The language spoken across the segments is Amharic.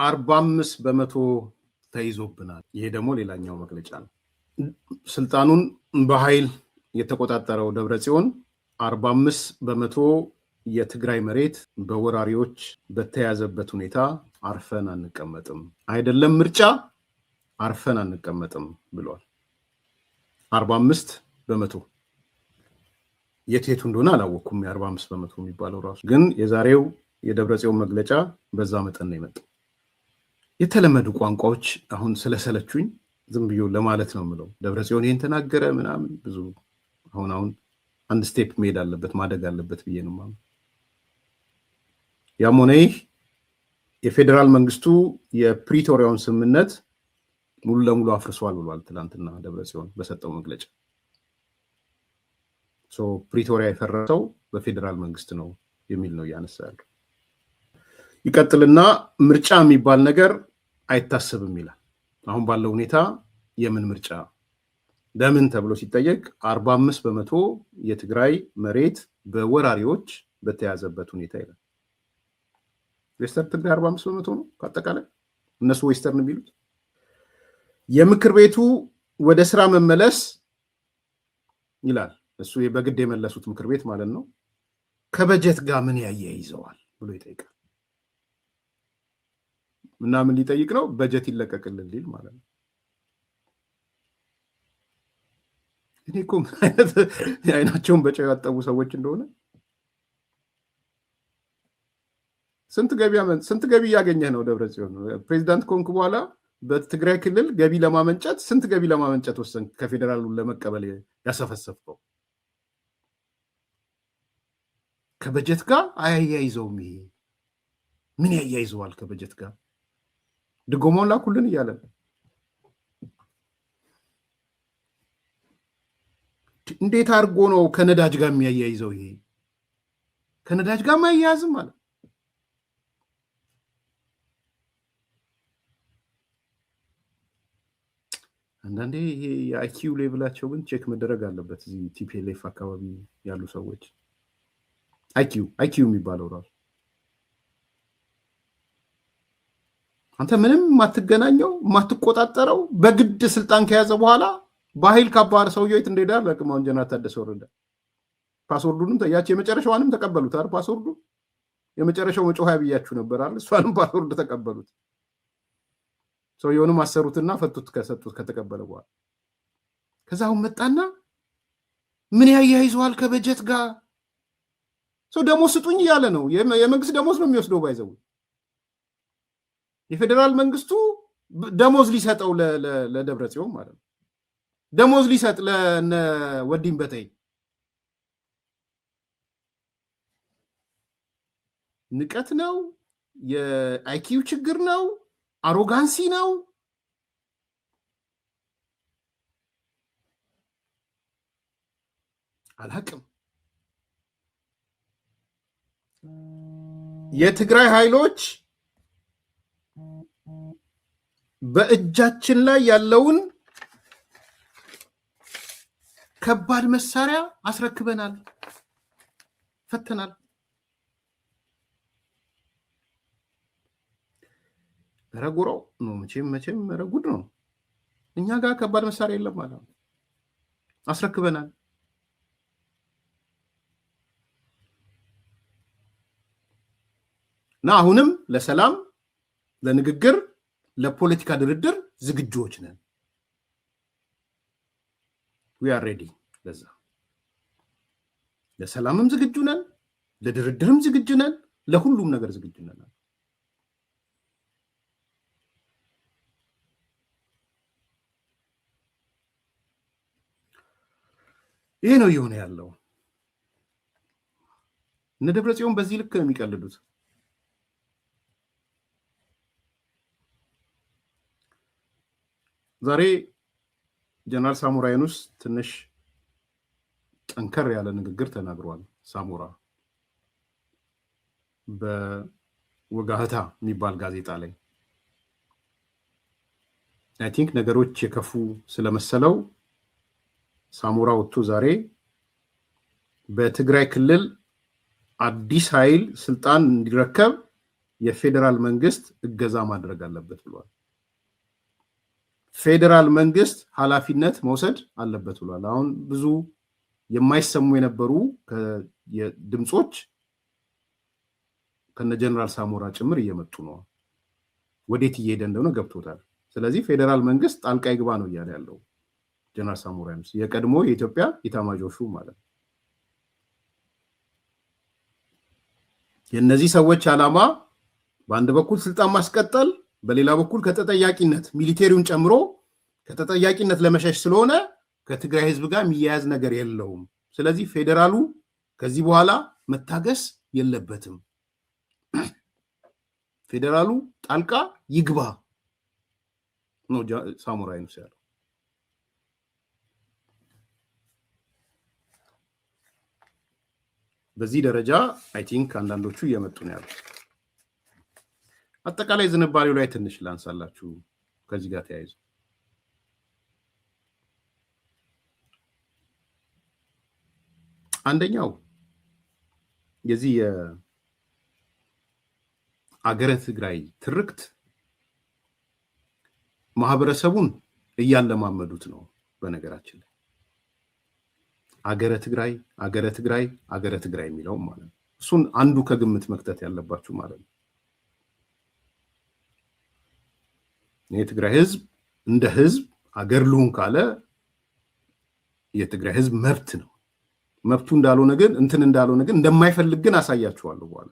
45% ተይዞብናል። ይሄ ደግሞ ሌላኛው መግለጫ ነው። ስልጣኑን በኃይል የተቆጣጠረው ደብረጽዮን 45% የትግራይ መሬት በወራሪዎች በተያዘበት ሁኔታ አርፈን አንቀመጥም፣ አይደለም ምርጫ አርፈን አንቀመጥም ብሏል። 45% የት እንደሆነ አላወኩም። የ45% የሚባለው ራሱ ግን የዛሬው የደብረጽዮን መግለጫ በዛ መጠን ነው የመጣው። የተለመዱ ቋንቋዎች አሁን ስለሰለቹኝ ዝም ብዬ ለማለት ነው የምለው። ደብረጽዮን ይሄን ተናገረ ምናምን ብዙ አሁን አንድ ስቴፕ መሄድ አለበት ማደግ አለበት ብዬ ነው ማለት። ያም ሆነ ይህ የፌዴራል መንግስቱ የፕሪቶሪያውን ስምምነት ሙሉ ለሙሉ አፍርሷል ብሏል ትናንትና ደብረጽዮን በሰጠው መግለጫ። ፕሪቶሪያ የፈረሰው በፌዴራል መንግስት ነው የሚል ነው እያነሳ ያለው። ይቀጥልና ምርጫ የሚባል ነገር አይታሰብም ይላል። አሁን ባለው ሁኔታ የምን ምርጫ ለምን ተብሎ ሲጠየቅ 45% የትግራይ መሬት በወራሪዎች በተያዘበት ሁኔታ ይላል። ዌስተርን ትግራይ 45% ነው ከአጠቃላይ እነሱ ዌስተርን የሚሉት። የምክር ቤቱ ወደ ስራ መመለስ ይላል። እሱ በግድ የመለሱት ምክር ቤት ማለት ነው። ከበጀት ጋር ምን ያያይዘዋል ብሎ ይጠይቃል። እና ምን ሊጠይቅ ነው? በጀት ይለቀቅልን ሊል ማለት ነው። እኔ እኮ ምን አይነት አይናቸውን በጨው ያጠቡ ሰዎች እንደሆነ። ስንት ገቢ እያገኘህ ነው ደብረጽዮን? ፕሬዚዳንት ኮንክ በኋላ በትግራይ ክልል ገቢ ለማመንጨት ስንት ገቢ ለማመንጨት ወሰን ከፌዴራሉ ለመቀበል ያሰፈሰፍከው? ከበጀት ጋር አያያይዘውም። ይሄ ምን ያያይዘዋል ከበጀት ጋር? ድጎማውን ላኩልን እያለ ነው። እንዴት አድርጎ ነው ከነዳጅ ጋር የሚያያይዘው? ይሄ ከነዳጅ ጋር ማያያዝም ማለት አንዳንዴ ይሄ የአይኪው ሌቭላቸው ግን ቼክ መደረግ አለበት። እዚህ ቲፒኤልኤፍ አካባቢ ያሉ ሰዎች አይኪው የሚባለው ራሱ አንተ ምንም የማትገናኘው የማትቆጣጠረው በግድ ስልጣን ከያዘ በኋላ በኃይል ከባድ ሰውየው የት እንደሄደ አላውቅም። ጀነራል ታደሰ ወረደ ፓስወርዱንም ያቺ የመጨረሻዋንም ተቀበሉት አይደል? ፓስወርዱ የመጨረሻው መጮህ ብያችሁ ነበር አይደል? እሷንም ፓስወርድ ተቀበሉት። ሰውየውንም አሰሩትና ፈቱት ከሰጡት ከተቀበለ በኋላ። ከዛ አሁን መጣና ምን ያያይዘዋል ከበጀት ጋር? ሰው ደሞዝ ስጡኝ እያለ ነው። የመንግስት ደሞዝ ነው የሚወስደው። ባይዘው የፌዴራል መንግስቱ ደሞዝ ሊሰጠው ለደብረጽዮን ማለት ነው። ደሞዝ ሊሰጥ ለነ ወዲም በተይ ንቀት ነው? የአይኪው ችግር ነው? አሮጋንሲ ነው? አላቅም። የትግራይ ኃይሎች በእጃችን ላይ ያለውን ከባድ መሳሪያ አስረክበናል፣ ፈተናል። ረጉራው ነው መቼም ረጉድ ነው። እኛ ጋር ከባድ መሳሪያ የለም ማለት ነው። አስረክበናል። እና አሁንም ለሰላም፣ ለንግግር፣ ለፖለቲካ ድርድር ዝግጁዎች ነን። we are ready። ለዛ ለሰላምም ዝግጁ ነን፣ ለድርድርም ዝግጁ ነን፣ ለሁሉም ነገር ዝግጁ ነን። ይሄ ነው እየሆነ ያለው። እነ ደብረጽዮን በዚህ ልክ ነው የሚቀልዱት። ዛሬ ጀነራል ሳሞራ የኑስ ትንሽ ጠንከር ያለ ንግግር ተናግሯል። ሳሞራ በወጋህታ የሚባል ጋዜጣ ላይ አይ ቲንክ ነገሮች የከፉ ስለመሰለው ሳሞራ ወጥቶ ዛሬ በትግራይ ክልል አዲስ ኃይል ስልጣን እንዲረከብ የፌደራል መንግስት እገዛ ማድረግ አለበት ብሏል። ፌደራል መንግስት ኃላፊነት መውሰድ አለበት ብሏል። አሁን ብዙ የማይሰሙ የነበሩ ድምጾች ከነ ጀነራል ሳሞራ ጭምር እየመጡ ነው። ወዴት እየሄደ እንደሆነ ገብቶታል። ስለዚህ ፌደራል መንግስት ጣልቃ ይግባ ነው እያለ ያለው ጀነራል ሳሞራ የቀድሞ የኢትዮጵያ ኢታማዦር ሹም ማለት ነው። የእነዚህ ሰዎች ዓላማ በአንድ በኩል ስልጣን ማስቀጠል፣ በሌላ በኩል ከተጠያቂነት ሚሊቴሪውን ጨምሮ ከተጠያቂነት ለመሸሽ ስለሆነ ከትግራይ ህዝብ ጋር የሚያያዝ ነገር የለውም። ስለዚህ ፌደራሉ ከዚህ በኋላ መታገስ የለበትም፣ ፌደራሉ ጣልቃ ይግባ ነው ሳሞራ ይኑስ ያለው። በዚህ ደረጃ አይ ቲንክ አንዳንዶቹ እየመጡ ነው ያሉት። አጠቃላይ ዝንባሌው ላይ ትንሽ ላንሳላችሁ ከዚህ ጋር ተያይዞ አንደኛው የዚህ የአገረ ትግራይ ትርክት ማህበረሰቡን እያለማመዱት ነው። በነገራችን ላይ አገረ ትግራይ አገረ ትግራይ አገረ ትግራይ የሚለው ማለት ነው። እሱን አንዱ ከግምት መክተት ያለባችሁ ማለት ነው። የትግራይ ህዝብ እንደ ህዝብ አገር ልሁን ካለ የትግራይ ህዝብ መብት ነው። መብቱ እንዳልሆነ ግን እንደማይፈልግ ግን አሳያችኋለሁ በኋላ።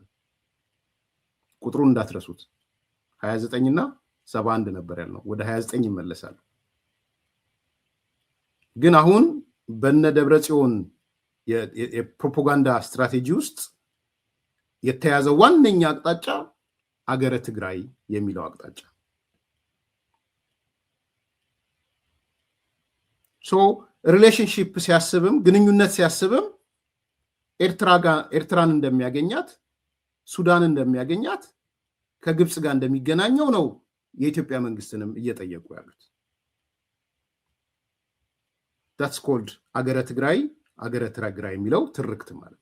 ቁጥሩን እንዳትረሱት 29 እና 71 ነበር ያልነው፣ ወደ 29 ይመለሳል። ግን አሁን በነ ደብረጽዮን የፕሮፓጋንዳ ስትራቴጂ ውስጥ የተያዘው ዋነኛ አቅጣጫ አገረ ትግራይ የሚለው አቅጣጫ ሪሌሽንሺፕ ሲያስብም ግንኙነት ሲያስብም ኤርትራን እንደሚያገኛት ሱዳን እንደሚያገኛት ከግብጽ ጋር እንደሚገናኘው ነው የኢትዮጵያ መንግስትንም እየጠየቁ ያሉት። that's called አገረ ትግራይ አገረ ትግራይ የሚለው ትርክት ማለት።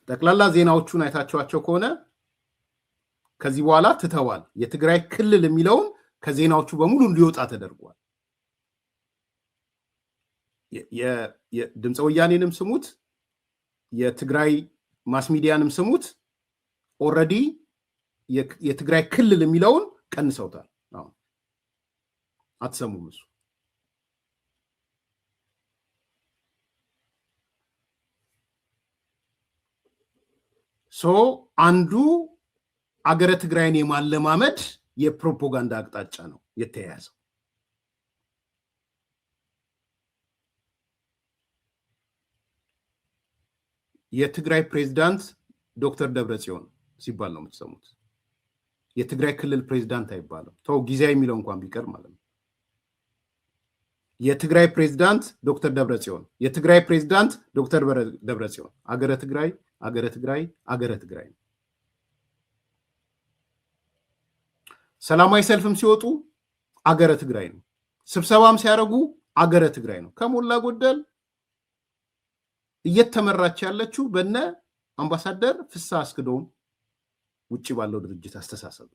ጠቅላላ ዜናዎቹን አይታችኋቸው ከሆነ ከዚህ በኋላ ትተዋል። የትግራይ ክልል የሚለውን ከዜናዎቹ በሙሉ እንዲወጣ ተደርጓል። የድምፀ ወያኔንም ስሙት፣ የትግራይ ማስ ሚዲያንም ስሙት፣ ኦልሬዲ የትግራይ ክልል የሚለውን ቀንሰውታል። አሁን አትሰሙም። እሱ አንዱ አገረ ትግራይን የማለማመድ የፕሮፓጋንዳ አቅጣጫ ነው የተያያዘው። የትግራይ ፕሬዝዳንት ዶክተር ደብረጽዮን ሲባል ነው የምትሰሙት። የትግራይ ክልል ፕሬዝዳንት አይባልም። ተው ጊዜያዊ የሚለው እንኳን ቢቀር ማለት ነው። የትግራይ ፕሬዝዳንት ዶክተር ደብረጽዮን፣ የትግራይ ፕሬዝዳንት ዶክተር ደብረጽዮን። አገረ ትግራይ አገረ ትግራይ አገረ ትግራይ። ሰላማዊ ሰልፍም ሲወጡ አገረ ትግራይ ነው። ስብሰባም ሲያደርጉ አገረ ትግራይ ነው። ከሞላ ጎደል እየተመራች ያለችው በነ አምባሳደር ፍስሐ አስክዶም ውጪ ባለው ድርጅት አስተሳሰብ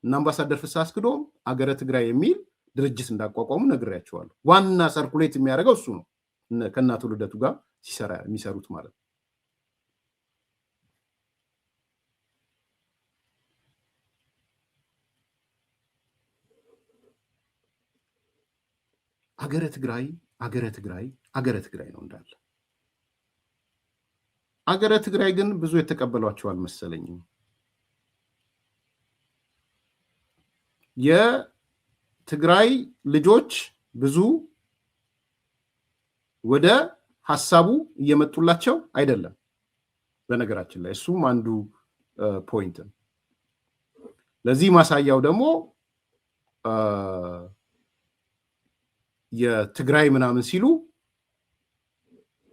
እና አምባሳደር ፍስሐ አስክዶም አገረ ትግራይ የሚል ድርጅት እንዳቋቋሙ ነግሬያቸዋለሁ። ዋና ሰርኩሌት የሚያደርገው እሱ ነው። ከእናቱ ልደቱ ጋር የሚሰሩት ማለት ነው። አገረ ትግራይ አገረ ትግራይ አገረ ትግራይ ነው እንዳለ። አገረ ትግራይ ግን ብዙ የተቀበሏቸው አልመሰለኝም። የትግራይ ልጆች ብዙ ወደ ሐሳቡ እየመጡላቸው አይደለም። በነገራችን ላይ እሱም አንዱ ፖይንት ነው። ለዚህ ማሳያው ደግሞ የትግራይ ምናምን ሲሉ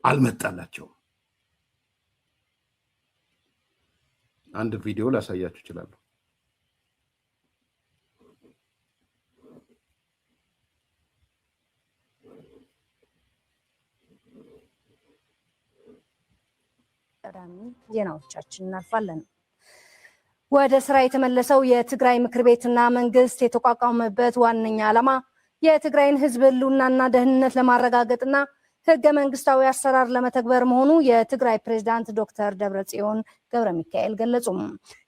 አልመጣላቸውም። አንድ ቪዲዮ ላሳያችሁ ይችላል። ቀዳሚ ዜናዎቻችን እናልፋለን። ወደ ስራ የተመለሰው የትግራይ ምክር ቤትና መንግስት የተቋቋመበት ዋነኛ ዓላማ የትግራይን ህዝብ ህልውናና ደህንነት ለማረጋገጥና ህገ መንግስታዊ አሰራር ለመተግበር መሆኑ የትግራይ ፕሬዝዳንት ዶክተር ደብረጽዮን ገብረሚካኤል ገለጹ።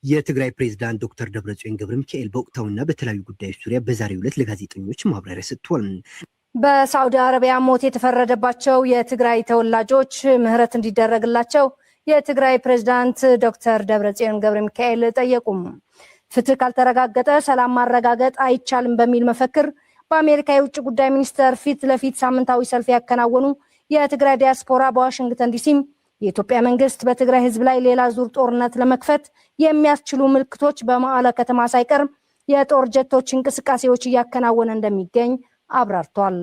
የትግራይ ፕሬዝዳንት ዶክተር ደብረጽዮን ገብረሚካኤል በወቅታዊና በተለያዩ ጉዳዮች ዙሪያ በዛሬው ዕለት ለጋዜጠኞች ማብራሪያ ሰጥቷል። በሳውዲ አረቢያ ሞት የተፈረደባቸው የትግራይ ተወላጆች ምህረት እንዲደረግላቸው የትግራይ ፕሬዝዳንት ዶክተር ደብረጽዮን ገብረሚካኤል ጠየቁ። ፍትህ ካልተረጋገጠ ሰላም ማረጋገጥ አይቻልም በሚል መፈክር በአሜሪካ የውጭ ጉዳይ ሚኒስቴር ፊት ለፊት ሳምንታዊ ሰልፍ ያከናወኑ የትግራይ ዲያስፖራ በዋሽንግተን ዲሲም የኢትዮጵያ መንግስት በትግራይ ህዝብ ላይ ሌላ ዙር ጦርነት ለመክፈት የሚያስችሉ ምልክቶች በመቀለ ከተማ ሳይቀር የጦር ጀቶች እንቅስቃሴዎች እያከናወነ እንደሚገኝ አብራርቷል።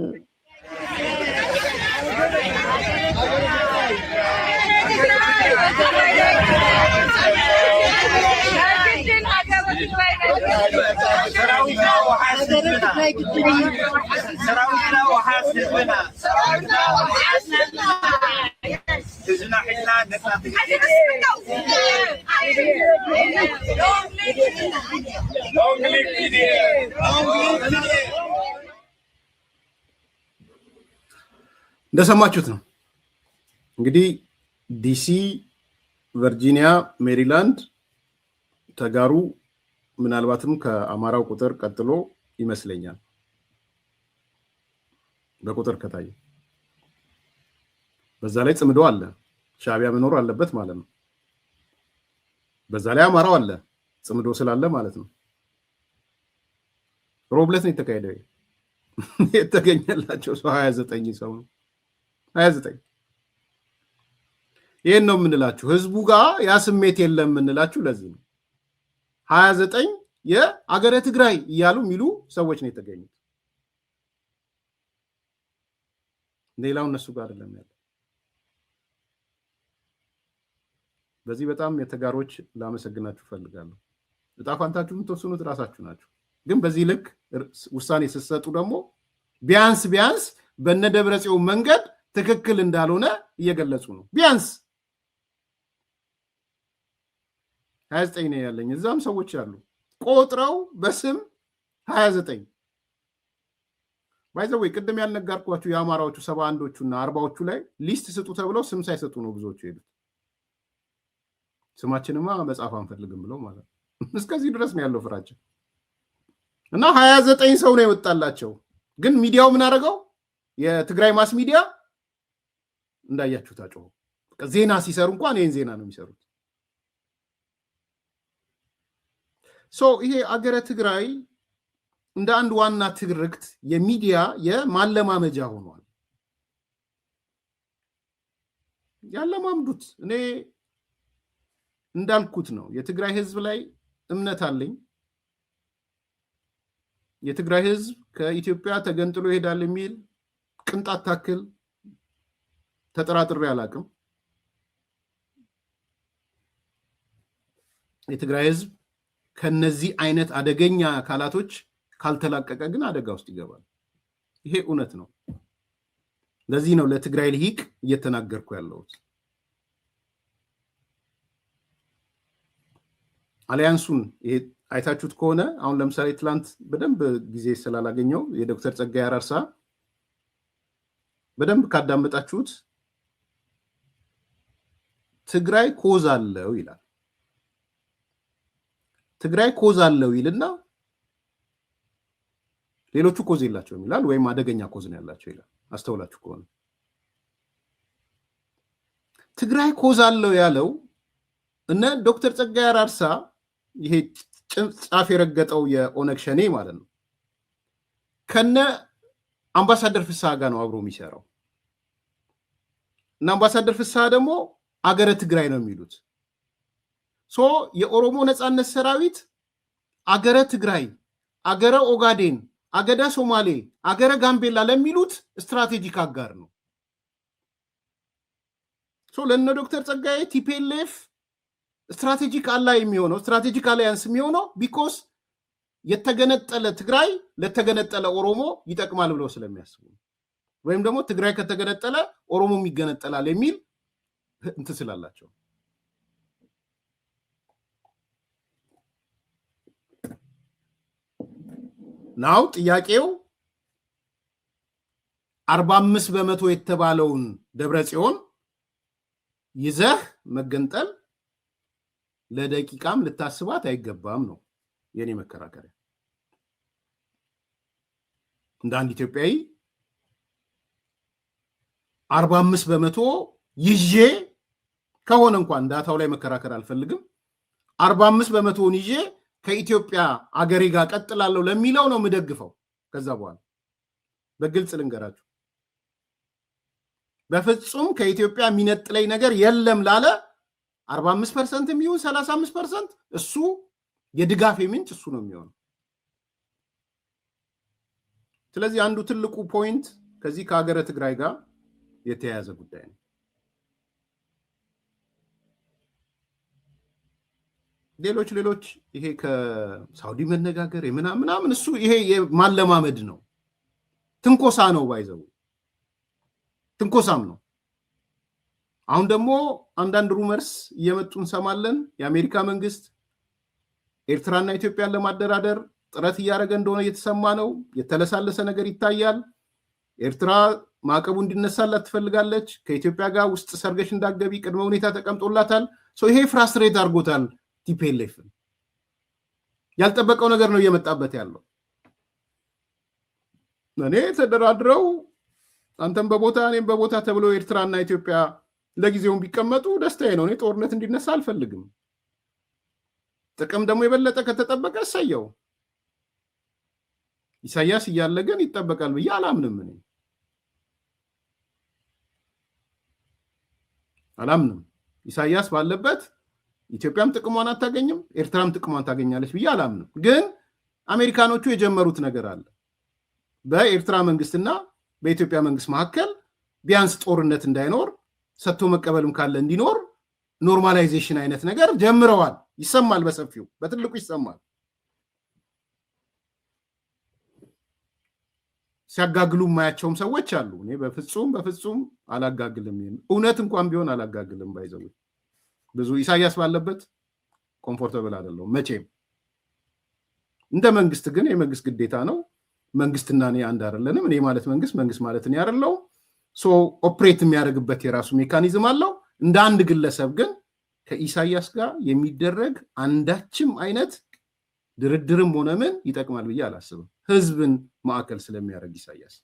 እንደሰማችሁት ነው እንግዲህ ዲሲ፣ ቨርጂኒያ፣ ሜሪላንድ ተጋሩ ምናልባትም ከአማራው ቁጥር ቀጥሎ ይመስለኛል በቁጥር ከታየ። በዛ ላይ ጽምዶ አለ፣ ሻዕቢያ መኖር አለበት ማለት ነው። በዛ ላይ አማራው አለ ጽምዶ ስላለ ማለት ነው። ሮብለት ነው የተካሄደው። የተገኘላቸው ሰው 29 ሰው ነው። 29 ይሄን ነው የምንላችሁ። ህዝቡ ጋር ያ ስሜት የለም የምንላችሁ ለዚህ ነው። 29 የአገረ ትግራይ እያሉ የሚሉ ሰዎች ነው የተገኙት። ሌላው እነሱ ጋር አይደለም ያለው። በዚህ በጣም የተጋሮች ላመሰግናችሁ ፈልጋለሁ። እጣ ፋንታችሁን የምትወስኑት ራሳችሁ ናችሁ። ግን በዚህ ልክ ውሳኔ ስትሰጡ ደግሞ ቢያንስ በነ ደብረጽዮን መንገድ ትክክል እንዳልሆነ እየገለጹ ነው። ቢያንስ 29 ነው ያለኝ። እዛም ሰዎች አሉ ቆጥረው በስም 29 ባይዘው ቅድም ያልነገርኳችሁ የአማራዎቹ 71ዎቹና 40ዎቹ ላይ ሊስት ስጡ ተብለው ስም ሳይሰጡ ነው ብዙዎቹ ሄዱት። ስማችንማ መጻፍ አንፈልግም ብለው ማለት ነው። እስከዚህ ድረስ ነው ያለው ፍራቻ። እና 29 ሰው ነው የወጣላቸው። ግን ሚዲያው ምን አደረገው? የትግራይ ማስ ሚዲያ እንዳያችሁ ታጮሁ። ዜና ሲሰሩ እንኳን ይሄን ዜና ነው የሚሰሩት። ይሄ አገረ ትግራይ እንደ አንድ ዋና ትርክት የሚዲያ የማለማመጃ ሆኗል። ያለማምዱት። እኔ እንዳልኩት ነው የትግራይ ህዝብ ላይ እምነት አለኝ። የትግራይ ህዝብ ከኢትዮጵያ ተገንጥሎ ይሄዳል የሚል ቅንጣት ታክል ተጠራጥሬ አላቅም። የትግራይ ህዝብ ከነዚህ አይነት አደገኛ አካላቶች ካልተላቀቀ ግን አደጋ ውስጥ ይገባል። ይሄ እውነት ነው። ለዚህ ነው ለትግራይ ልሂቅ እየተናገርኩ ያለሁት። አሊያንሱን አይታችሁት ከሆነ አሁን ለምሳሌ ትላንት በደንብ ጊዜ ስላላገኘው የዶክተር ጸጋዬ አራርሳ በደንብ ካዳመጣችሁት ትግራይ ኮዝ አለው ይላል። ትግራይ ኮዝ አለው ይልና ሌሎቹ ኮዝ የላቸውም ይላል፣ ወይም አደገኛ ኮዝ ነው ያላቸው ይላል። አስተውላችሁ ከሆነ ትግራይ ኮዝ አለው ያለው እነ ዶክተር ጸጋዬ አራርሳ ይሄ ጫፍ የረገጠው የኦነግ ሸኔ ማለት ነው ከነ አምባሳደር ፍስሐ ጋር ነው አብሮ የሚሰራው። እና አምባሳደር ፍስሐ ደግሞ አገረ ትግራይ ነው የሚሉት። የኦሮሞ ነፃነት ሰራዊት አገረ ትግራይ፣ አገረ ኦጋዴን፣ አገዳ ሶማሌ፣ አገረ ጋምቤላ ለሚሉት ስትራቴጂክ አጋር ነው። ለነ ዶክተር ጸጋዬ ቲፒኤልኤፍ ስትራቴጂክ አላይ የሚሆነው ስትራቴጂክ አላያንስ የሚሆነው ቢኮዝ የተገነጠለ ትግራይ ለተገነጠለ ኦሮሞ ይጠቅማል ብለው ስለሚያስቡ ወይም ደግሞ ትግራይ ከተገነጠለ ኦሮሞም ይገነጠላል የሚል እንትን ስላላቸው ናው ጥያቄው 45% የተባለውን ደብረጽዮን ይዘህ መገንጠል ለደቂቃም ልታስባት አይገባም ነው የኔ መከራከሪያ። እንደ አንድ ኢትዮጵያዊ 45% ይዤ ከሆነ እንኳን ዳታው ላይ መከራከር አልፈልግም 45%ን ይዤ ከኢትዮጵያ አገሬ ጋር ቀጥላለሁ ለሚለው ነው የምደግፈው። ከዛ በኋላ በግልጽ ልንገራችሁ በፍጹም ከኢትዮጵያ የሚነጥለኝ ነገር የለም ላለ 45% የሚሆን 35% እሱ የድጋፍ ምንጭ እሱ ነው የሚሆነው። ስለዚህ አንዱ ትልቁ ፖይንት ከዚህ ከሀገረ ትግራይ ጋር የተያያዘ ጉዳይ ነው። ሌሎች ይሄ ከሳውዲ መነጋገር ምናምን እሱ ይሄ ማለማመድ ነው፣ ትንኮሳ ነው፣ ባይዘው ትንኮሳም ነው። አሁን ደግሞ አንዳንድ ሩመርስ እየመጡ እንሰማለን። የአሜሪካ መንግስት ኤርትራና ኢትዮጵያን ለማደራደር ጥረት እያደረገ እንደሆነ እየተሰማ ነው። የተለሳለሰ ነገር ይታያል። ኤርትራ ማዕቀቡ እንዲነሳላት ትፈልጋለች። ከኢትዮጵያ ጋር ውስጥ ሰርገሽ እንዳገቢ ቅድመ ሁኔታ ተቀምጦላታል። ይሄ ፍራስትሬት አድርጎታል ቲፒኤልኤፍን። ያልጠበቀው ነገር ነው እየመጣበት ያለው። እኔ ተደራድረው አንተም በቦታ እኔም በቦታ ተብሎ ኤርትራና ኢትዮጵያ ለጊዜውም ቢቀመጡ ደስታዬ ነው። እኔ ጦርነት እንዲነሳ አልፈልግም። ጥቅም ደግሞ የበለጠ ከተጠበቀ እሰየው። ኢሳያስ እያለ ግን ይጠበቃል ብዬ አላምንም። እኔ አላምንም። ኢሳያስ ባለበት ኢትዮጵያም ጥቅሟን አታገኝም፣ ኤርትራም ጥቅሟን ታገኛለች ብዬ አላምንም። ግን አሜሪካኖቹ የጀመሩት ነገር አለ። በኤርትራ መንግስትና በኢትዮጵያ መንግስት መካከል ቢያንስ ጦርነት እንዳይኖር ሰጥቶ መቀበልም ካለ እንዲኖር ኖርማላይዜሽን አይነት ነገር ጀምረዋል። ይሰማል፣ በሰፊው በትልቁ ይሰማል። ሲያጋግሉ የማያቸውም ሰዎች አሉ። እኔ በፍጹም አላጋግልም። እውነት እንኳን ቢሆን አላጋግልም። ባይዘው ብዙ ኢሳያስ ባለበት ኮምፎርታብል አይደለም መቼም። እንደ መንግስት ግን የመንግስት ግዴታ ነው። መንግስትና እኔ አንድ አይደለንም። እኔ ማለት መንግስት ማለት እኔ አይደለው። ኦፕሬት የሚያደርግበት የራሱ ሜካኒዝም አለው። እንደ አንድ ግለሰብ ግን ከኢሳያስ ጋር የሚደረግ አንዳችም አይነት ድርድርም ሆነ ምን ይጠቅማል ብዬ አላስብም። ህዝብን ማዕከል ስለሚያደርግ ኢሳያስ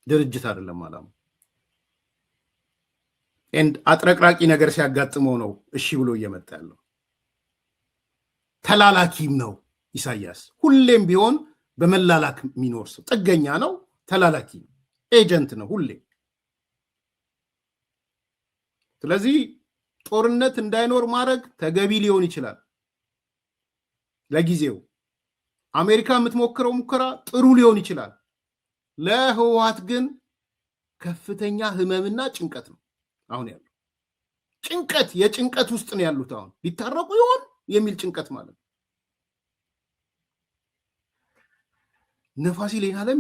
ድርጅት አይደለም አላማው። አጥረቅራቂ ነገር ሲያጋጥመው ነው እሺ ብሎ እየመጣ ያለው። ተላላኪም ነው ኢሳያስ። ሁሌም ቢሆን በመላላክ የሚኖር ሰው ጥገኛ ነው፣ ተላላኪ ነው፣ ኤጀንት ነው ሁሌ። ስለዚህ ጦርነት እንዳይኖር ማድረግ ተገቢ ሊሆን ይችላል ለጊዜው። አሜሪካ የምትሞክረው ሙከራ ጥሩ ሊሆን ይችላል። ለህወሓት ግን ከፍተኛ ህመምና ጭንቀት ነው አሁን ያለው። የጭንቀት ውስጥ ነው ያሉት። አሁን ሊታረቁ ይሆን የሚል ጭንቀት ማለት ነው። ነፋሲል ዓለም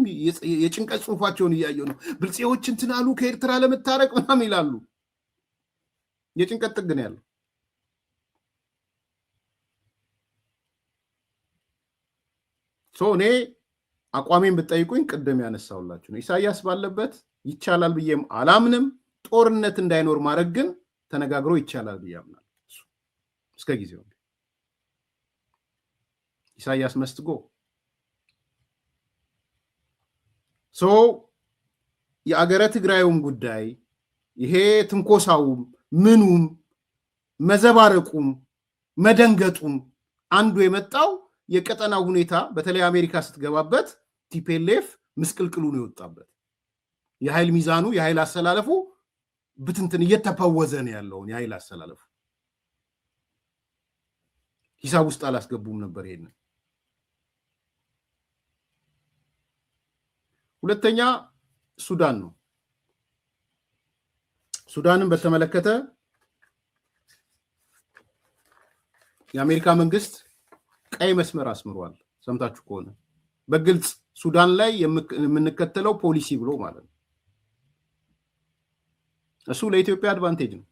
የጭንቀት ጽሁፋቸውን እያየው ነው። ብልጽዎች እንትን አሉ ከኤርትራ ለመታረቅ ምናምን ይላሉ። የጭንቀት ጥግ ነው ያለው። እኔ አቋሜን ብትጠይቁኝ ቅድም ያነሳውላችሁ ነው። ኢሳያስ ባለበት ይቻላል ብዬም አላምንም። ጦርነት እንዳይኖር ማድረግ ግን ተነጋግሮ ይቻላል ብዬ አምናለሁ። እስከ ጊዜው ኢሳያስ መስትጎ የአገረ ትግራዩም ጉዳይ ይሄ ትንኮሳውም ምኑም መዘባረቁም መደንገጡም አንዱ የመጣው የቀጠናው ሁኔታ በተለይ አሜሪካ ስትገባበት ቲፒኤልኤፍ ምስቅልቅሉ ነው የወጣበት። የኃይል ሚዛኑ የኃይል አሰላለፉ ብትንትን እየተፈወዘ ነው ያለውን የኃይል አሰላለፉ ሂሳብ ውስጥ አላስገቡም ነበር። ይሄንን ሁለተኛ ሱዳን ነው። ሱዳንን በተመለከተ የአሜሪካ መንግስት ቀይ መስመር አስምሯል። ሰምታችሁ ከሆነ በግልጽ ሱዳን ላይ የምንከተለው ፖሊሲ ብሎ ማለት ነው። እሱ ለኢትዮጵያ አድቫንቴጅ ነው።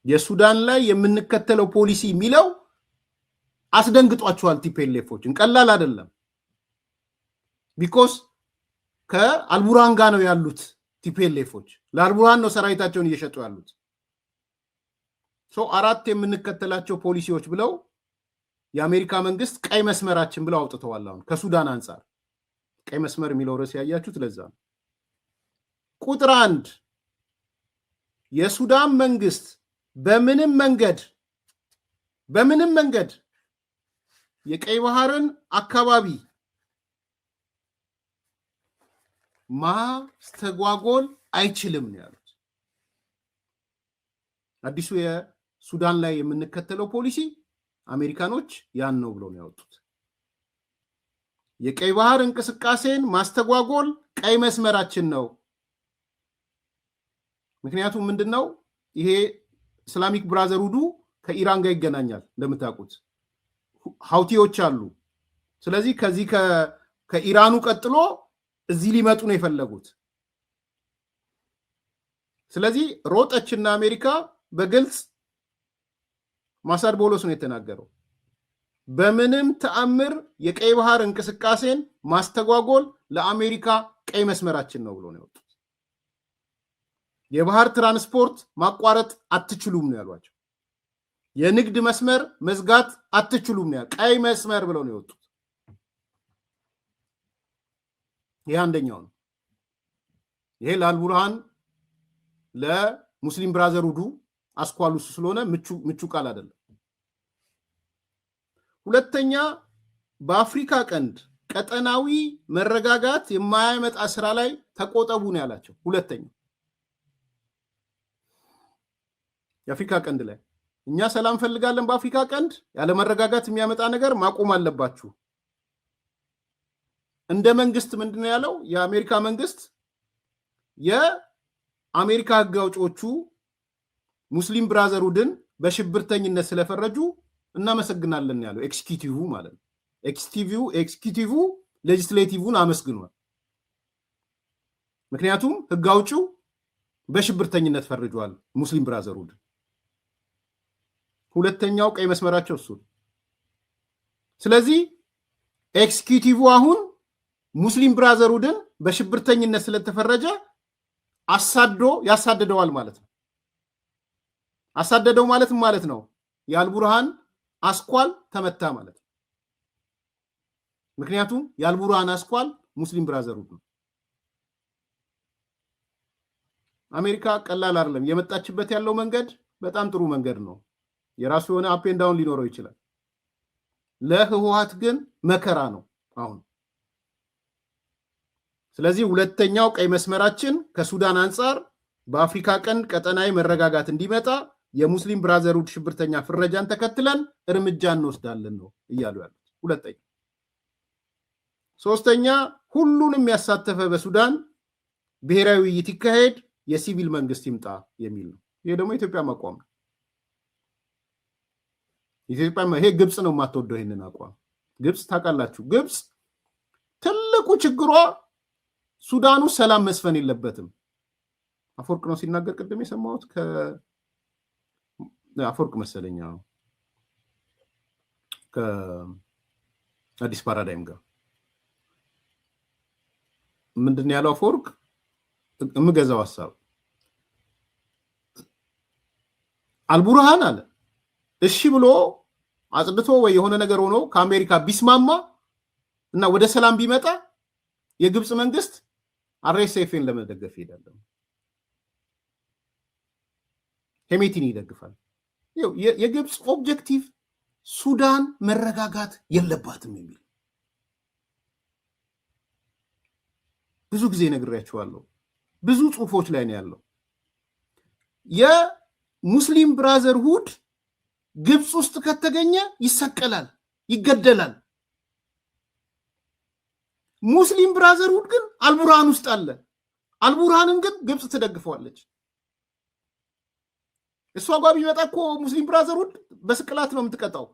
የሱዳን ላይ የምንከተለው ፖሊሲ የሚለው አስደንግጧቸዋል። ቲፒኤልኤፎችን ቀላል አይደለም። ቢኮዝ ከአልቡርሃን ጋር ነው ያሉት ቲፒኤልኤፎች። ለአልቡርሃን ነው ሰራዊታቸውን እየሸጡ ያሉት። አራት የምንከተላቸው ፖሊሲዎች ብለው የአሜሪካ መንግስት ቀይ መስመራችን ብለው አውጥተዋል። አሁን ከሱዳን አንጻር ቀይ መስመር የሚለው ርዕስ ያያችሁት ለዛ ነው። ቁጥር 1 የሱዳን መንግስት በምንም መንገድ የቀይ ባህርን አካባቢ ማስተጓጎል አይችልም ነው ያሉት። አዲሱ የሱዳን ላይ የምንከተለው ፖሊሲ አሜሪካኖች ያን ነው ብለው ነው ያወጡት። የቀይ ባህር እንቅስቃሴን ማስተጓጎል ቀይ መስመራችን ነው። ምክንያቱም ምንድነው ይሄ ኢስላሚክ ብራዘርሁዱ ከኢራን ጋር ይገናኛል እንደምታውቁት፣ ሀውቲዎች አሉ። ስለዚህ ከዚህ ከኢራኑ ቀጥሎ እዚህ ሊመጡ ነው የፈለጉት። ስለዚህ ሮጠችና አሜሪካ በግልጽ ማሳድ ቦሎስ ነው የተናገረው። በምንም ተአምር የቀይ ባህር እንቅስቃሴን ማስተጓጎል ለአሜሪካ ቀይ መስመራችን ነው ብሎ ነው የወጡት። የባህር ትራንስፖርት ማቋረጥ አትችሉም ነው ያሏቸው። የንግድ መስመር መዝጋት አትችሉም ነው፣ ቀይ መስመር ብለው ነው የወጡት። ይሄ አንደኛው ነው። ይሄ ለአልቡርሃን ለሙስሊም ብራዘርሁዱ አስኳሉስ ስለሆነ ምቹ ቃል አይደለም። ሁለተኛ በአፍሪካ ቀንድ ቀጠናዊ መረጋጋት የማያመጣ ስራ ላይ ተቆጠቡ ነው ያላቸው። ሁለተኛ የአፍሪካ ቀንድ ላይ እኛ ሰላም ፈልጋለን፣ በአፍሪካ ቀንድ ያለ መረጋጋት የሚያመጣ ነገር ማቆም አለባችሁ። እንደ መንግስት ምንድነው ያለው? የአሜሪካ መንግስት የአሜሪካ ህግ አውጪዎቹ ሙስሊም ብራዘርሁድን በሽብርተኝነት ስለፈረጁ እናመሰግናለን ያለው ኤክስኪዩቲቭ ማለት ነው። ኤክስኪዩቲቭ ሌጂስሌቲቭን አመስግኗል። ምክንያቱም ህግ አውጪው በሽብርተኝነት ፈርጇል ሙስሊም ብራዘርሁድ። ሁለተኛው ቀይ መስመራቸው እሱ። ስለዚህ ኤክስኪዩቲቭ አሁን ሙስሊም ብራዘርሁድን በሽብርተኝነት ስለተፈረጀ ያሳደደዋል ማለት ነው። አሳደደው ማለት ነው የአልቡርሃን አስኳል ተመታ ማለት ነው። ምክንያቱም የአልቡርሃን አስኳል ሙስሊም ብራዘርሁድ ነው። አሜሪካ ቀላል አይደለም። የመጣችበት ያለው መንገድ በጣም ጥሩ መንገድ ነው። የራሱ የሆነ አፕ ኤንድ ዳውን ሊኖረው ይችላል። ለህወሓት ግን መከራ ነው አሁን። ስለዚህ ሁለተኛው ቀይ መስመራችን ከሱዳን አንጻር በአፍሪካ ቀንድ ቀጠናዊ መረጋጋት እንዲመጣ የሙስሊም ብራዘርሁድ ሽብርተኛ ፍረጃን ተከትለን እርምጃ እንወስዳለን ነው እያሉ ያሉት። ሁለተኛ። ሶስተኛ ሁሉንም ያሳተፈ በሱዳን ብሔራዊ ውይይት ይካሄድ፣ የሲቪል መንግስት ይምጣ የሚል ነው። ይሄ ደግሞ ኢትዮጵያ አቋም ነው። ይሄ ግብጽ ነው የማትወደው ይሄንን አቋም። ግብጽ ታውቃላችሁ፣ ግብጽ ትልቁ ችግሯ ሱዳኑ ሰላም መስፈን የለበትም። አፈወርቅ ነው ሲናገር ቅድም የሰማሁት አፈወርቅ መሰለኛ ከአዲስ ፓራዳይም ጋር ምንድን ያለው አፈወርቅ የምገዛው ሀሳብ አልቡርሃን አለ እሺ ብሎ አጽድቶ ወይ የሆነ ነገር ሆኖ ከአሜሪካ ቢስማማ እና ወደ ሰላም ቢመጣ የግብጽ መንግስት አርኤስኤፍን ለመደገፍ ይሄዳል፣ ሄሜቲን ይደግፋል። የግብጽ ኦብጀክቲቭ ሱዳን መረጋጋት የለባትም የሚል ብዙ ጊዜ ነግሬያችኋለሁ። ብዙ ጽሁፎች ላይ ነው ያለው። የሙስሊም ብራዘርሁድ ግብጽ ውስጥ ከተገኘ ይሰቀላል፣ ይገደላል። ሙስሊም ብራዘርሁድ ግን አልቡርሃን ውስጥ አለ። አልቡርሃንን ግን ግብጽ ትደግፈዋለች። እሷ ጋር ቢመጣ እኮ ሙስሊም ብራዘርሁድ በስቅላት ነው የምትቀጣው።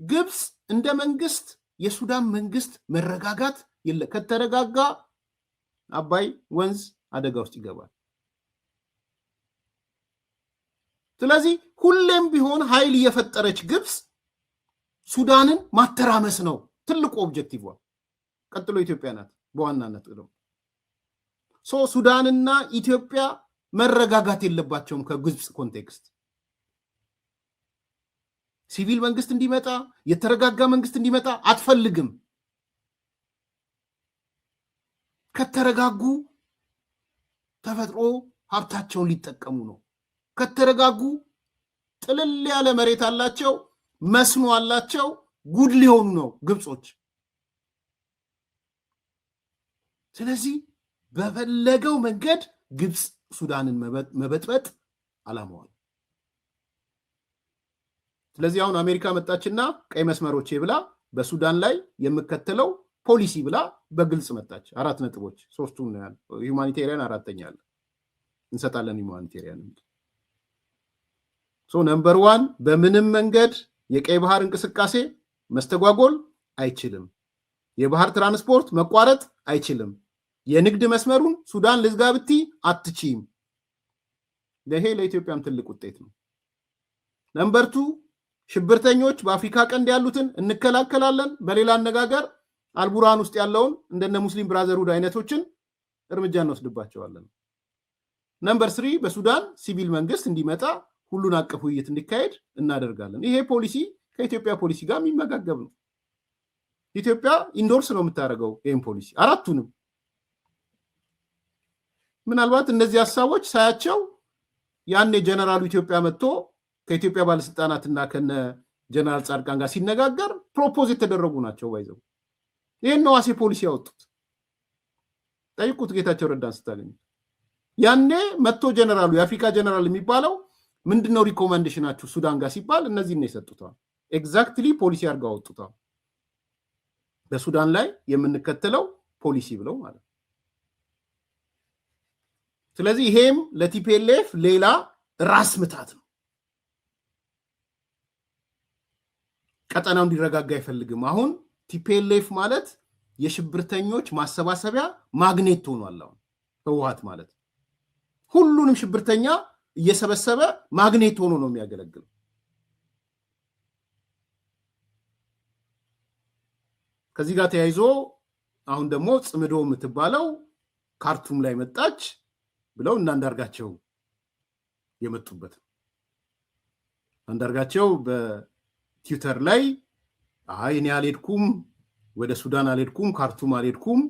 ግብጽ እንደ መንግስት የሱዳን መንግስት መረጋጋት የለ። ከተረጋጋ አባይ ወንዝ አደጋ ውስጥ ይገባል። ስለዚህ ሁሌም ቢሆን ኃይል የፈጠረች ግብጽ ሱዳንን ማተራመስ ነው ትልቁ ኦብጀክቲቭ። ቀጥሎ ኢትዮጵያ ናት በዋናነት ነው። ሱዳንና ኢትዮጵያ መረጋጋት የለባቸውም። ከግብጽ ኮንቴክስት ሲቪል መንግስት እንዲመጣ የተረጋጋ መንግስት እንዲመጣ አትፈልግም። ከተረጋጉ ተፈጥሮ ሀብታቸውን ሊጠቀሙ ነው። ከተረጋጉ ጥልል ያለ መሬት አላቸው፣ መስኖ አላቸው፣ ጉድ ሊሆኑ ነው ግብጾች። ስለዚህ በፈለገው መንገድ ግብጽ ሱዳንን መበጥበጥ አላማዋል። ስለዚህ አሁን አሜሪካ መጣችና ቀይ መስመሮቼ ብላ በሱዳን ላይ የምከተለው ፖሊሲ ብላ በግልጽ መጣች። 4 ነጥቦች፣ 3ቱን ነው ያለው። ሁማኒቴሪያን 4ኛ አለ እንሰጣለን። ሁማኒቴሪያን ነምበር 1 በምንም መንገድ የቀይ ባህር እንቅስቃሴ መስተጓጎል አይችልም። የባህር ትራንስፖርት መቋረጥ አይችልም። የንግድ መስመሩን ሱዳን ልዝጋ ብቲ አትችይም። ለይሄ ለኢትዮጵያም ትልቅ ውጤት ነው። ነምበር 2 ሽብርተኞች በአፍሪካ ቀንድ ያሉትን እንከላከላለን። በሌላ አነጋገር አልቡራን ውስጥ ያለውን እንደነ ሙስሊም ብራዘርሁድ አይነቶችን እርምጃ እንወስድባቸዋለን። ነምበር 3 በሱዳን ሲቪል መንግስት እንዲመጣ ሁሉን አቀፍ ውይይት እንዲካሄድ እናደርጋለን። ይሄ ፖሊሲ ከኢትዮጵያ ፖሊሲ ጋር የሚመጋገብ ነው። ኢትዮጵያ ኢንዶርስ ነው የምታደርገው ይሄን ፖሊሲ 4ቱንም። ምናልባት እነዚህ ሀሳቦች ሳያቸው ያኔ ጀነራሉ ኢትዮጵያ መጥቶ ከኢትዮጵያ ባለስልጣናትና ከነ ጀነራል ጻድቃን ጋር ሲነጋገር ፕሮፖዝ የተደረጉ ናቸው። ባይዘው ይሄን ነው አሴ ፖሊሲ ያወጡት። ጠይቁት ጌታቸው ረዳን ስታገኙ። ያኔ መጥቶ ጀነራሉ የአፍሪካ ጀነራል የሚባለው ምንድነው ሪኮመንዴሽናችሁ ሱዳን ጋር ሲባል እነዚህ ነው የሰጡታል። ኤግዛክትሊ ፖሊሲ አድርገው አወጡታል። በሱዳን ላይ የምንከተለው ፖሊሲ ብለው ማለት ነው። ስለዚህ ይሄም ለቲፒኤልኤፍ ሌላ ራስ ምታት ነው። ቀጠናው እንዲረጋጋ አይፈልግም። አሁን ቲፒኤልኤፍ ማለት የሽብርተኞች ማሰባሰቢያ ማግኔት ሆኗል። አሁን ህወሓት ማለት ሁሉንም ሽብርተኛ እየሰበሰበ ማግኔት ሆኖ ነው የሚያገለግለው። ከዚህ ጋር ተያይዞ አሁን ደግሞ ጽምዶ የምትባለው ካርቱም ላይ መጣች ብለው እናንዳርጋቸው የመጡበት አንዳርጋቸው በትዊተር ላይ እኔ አልሄድኩም፣ ወደ ሱዳን አልሄድኩም፣ ካርቱም አልሄድኩም፣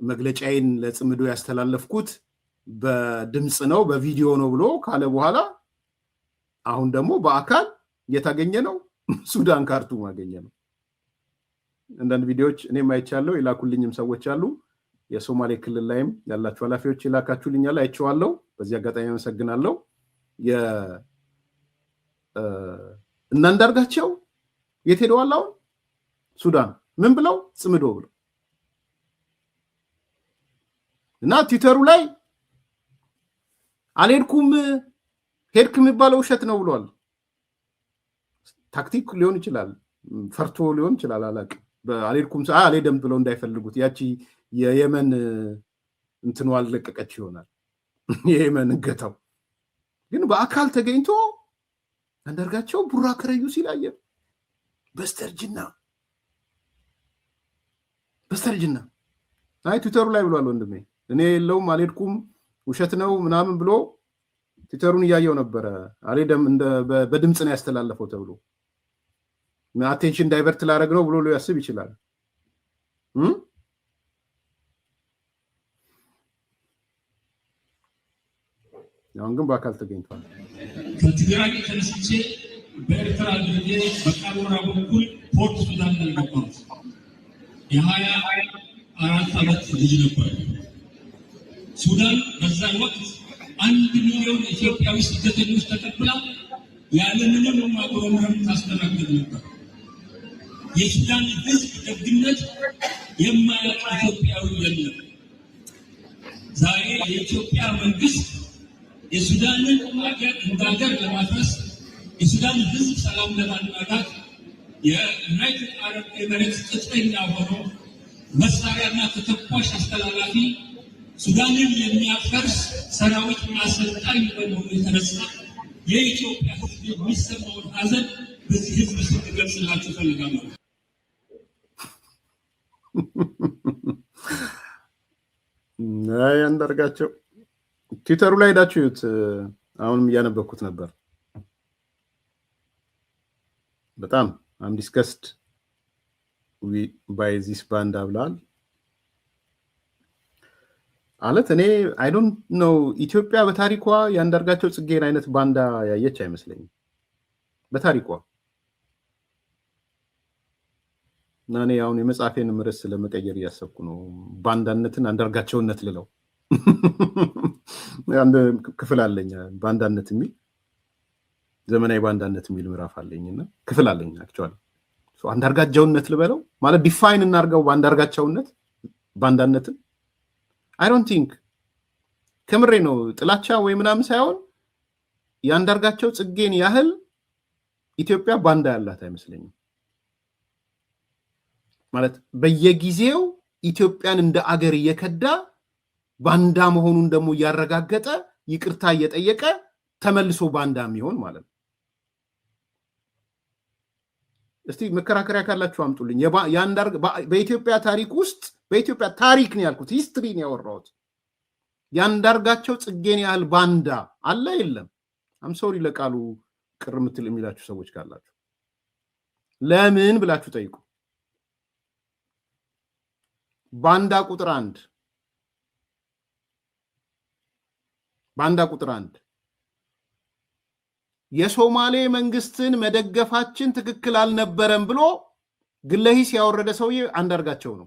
መግለጫዬን ለጽምዶ ያስተላለፍኩት በድምጽ ነው በቪዲዮ ነው ብሎ ካለ በኋላ አሁን ደግሞ በአካል የታገኘ ነው ሱዳን ካርቱም አገኘ ነው። አንዳንድ ቪዲዮዎች እኔም አይቻለሁ፣ ይላኩልኝም ሰዎች አሉ። የሶማሌ ክልል ላይም ያላችሁ ኃላፊዎች ይላካችሁልኛል፣ አይቼዋለሁ። በዚህ አጋጣሚ አመሰግናለሁ። እናንዳርጋቸው የት ሄደዋል? አሁን ሱዳን ምን ብለው ጽምዶ ብለው እና ትዊተሩ ላይ አልሄድኩም ሄድክ የሚባለው ውሸት ነው ብሏል። ታክቲክ ሊሆን ይችላል፣ ፈርቶ ሊሆን ይችላል፣ አላውቅም። አልሄድኩም አልሄድም ብለው እንዳይፈልጉት ያቺ የየመን እንትኑ አልለቀቀች ይሆናል። የየመን እገታው ግን በአካል ተገኝቶ አንዳርጋቸው ቡራ ከረዩ ሲላየ በስተርጅና ትዊተሩ ላይ ብሏል። ወንድሜ እኔ የለውም አልሄድኩም ውሸት ነው ምናምን ብሎ ትዊተሩን እያየው ነበረ። አልሄደም በድምጽ ነው ያስተላለፈው ተብሎ አቴንሽን ዳይቨርት ላደረግ ነው ብሎ ሊያስብ ይችላል። አሁን ግን በአካል ተገኝቷል። ከትግራይ ተነስቼ በኤርትራ አድርጌ በቃቦራ በኩል ፖርት ሱዳን ላይ ገባሁት። የ24 ዓመት ልጅ ነበር። ሱዳን በዛን ወቅት 1 ሚሊዮን ኢትዮጵያዊ ስደተኞች ተቀብላ ያለምንም ማጉረምረም ታስተናግድ ነበር። የሱዳን ሕዝብ ደግነት የማያውቅ ኢትዮጵያዊ የለም። ዛሬ የኢትዮጵያ መንግስት የሱዳንን ሀገር እንዳገር ለማፍረስ የሱዳን ሕዝብ ሰላም ለማናጋት የዩናይትድ አረብ ኤሚሬትስ ቅጥረኛ ሆኖ መሳሪያና ተተኳሽ አስተላላፊ ሱዳንን የሚያፈርስ ሰራዊት አሰልጣኝ በመሆኑ የተነሳ የኢትዮጵያ ሕዝብ የሚሰማውን ሐዘን በዚህ ሕዝብ ስም ልገልጽላችሁ እፈልጋለሁ። አንዳርጋቸው ትዊተሩ ላይ ሄዳችሁ እዩት። አሁንም እያነበብኩት ነበር። በጣም I'm disgusted by this band ብለዋል። ማለት እኔ I don't know ኢትዮጵያ በታሪኳ የአንዳርጋቸው ጽጌን አይነት ባንዳ ያየች አይመስለኝም በታሪኳ። እና እኔ አሁን የመጽሐፌን ርዕስ ለመቀየር እያሰብኩ ነው። ባንዳነትን አንዳርጋቸውነት ልለው። አንድ ክፍል አለኝ ባንዳነት የሚል ዘመናዊ ባንዳነት የሚል ምዕራፍ አለኝና ክፍል አለኝ አክቹአሊ። አንዳርጋቸውነት ልበለው ማለት ዲፋይን እናርገው ባንዳርጋቸውነት ባንዳነትን I don't think ከምሬ ነው ጥላቻ ወይ ምናምን ሳይሆን የአንዳርጋቸው ጽጌን ያህል ኢትዮጵያ ባንዳ ያላት አይመስለኝም። ማለት በየጊዜው ኢትዮጵያን እንደ አገር እየከዳ ባንዳ መሆኑን ደግሞ ያረጋገጠ ይቅርታ እየጠየቀ ተመልሶ ባንዳ የሚሆን ማለት ነው። እስቲ መከራከሪያ ካላችሁ አምጡልኝ። በኢትዮጵያ ታሪክ ውስጥ በኢትዮጵያ ታሪክ ነው ያልኩት፣ ሂስትሪ ነው ያወራሁት። የአንዳርጋቸው ጽጌን ያህል ባንዳ አለ የለም? አምሶሪ ለቃሉ ቅር ምትል የሚላችሁ ሰዎች ካላችሁ ለምን ብላችሁ ጠይቁ። ባንዳ ቁጥር 1 ባንዳ ቁጥር 1 የሶማሌ መንግስትን መደገፋችን ትክክል አልነበረም ብሎ ግለሂስ ያወረደ ሰውዬ አንዳርጋቸው ነው።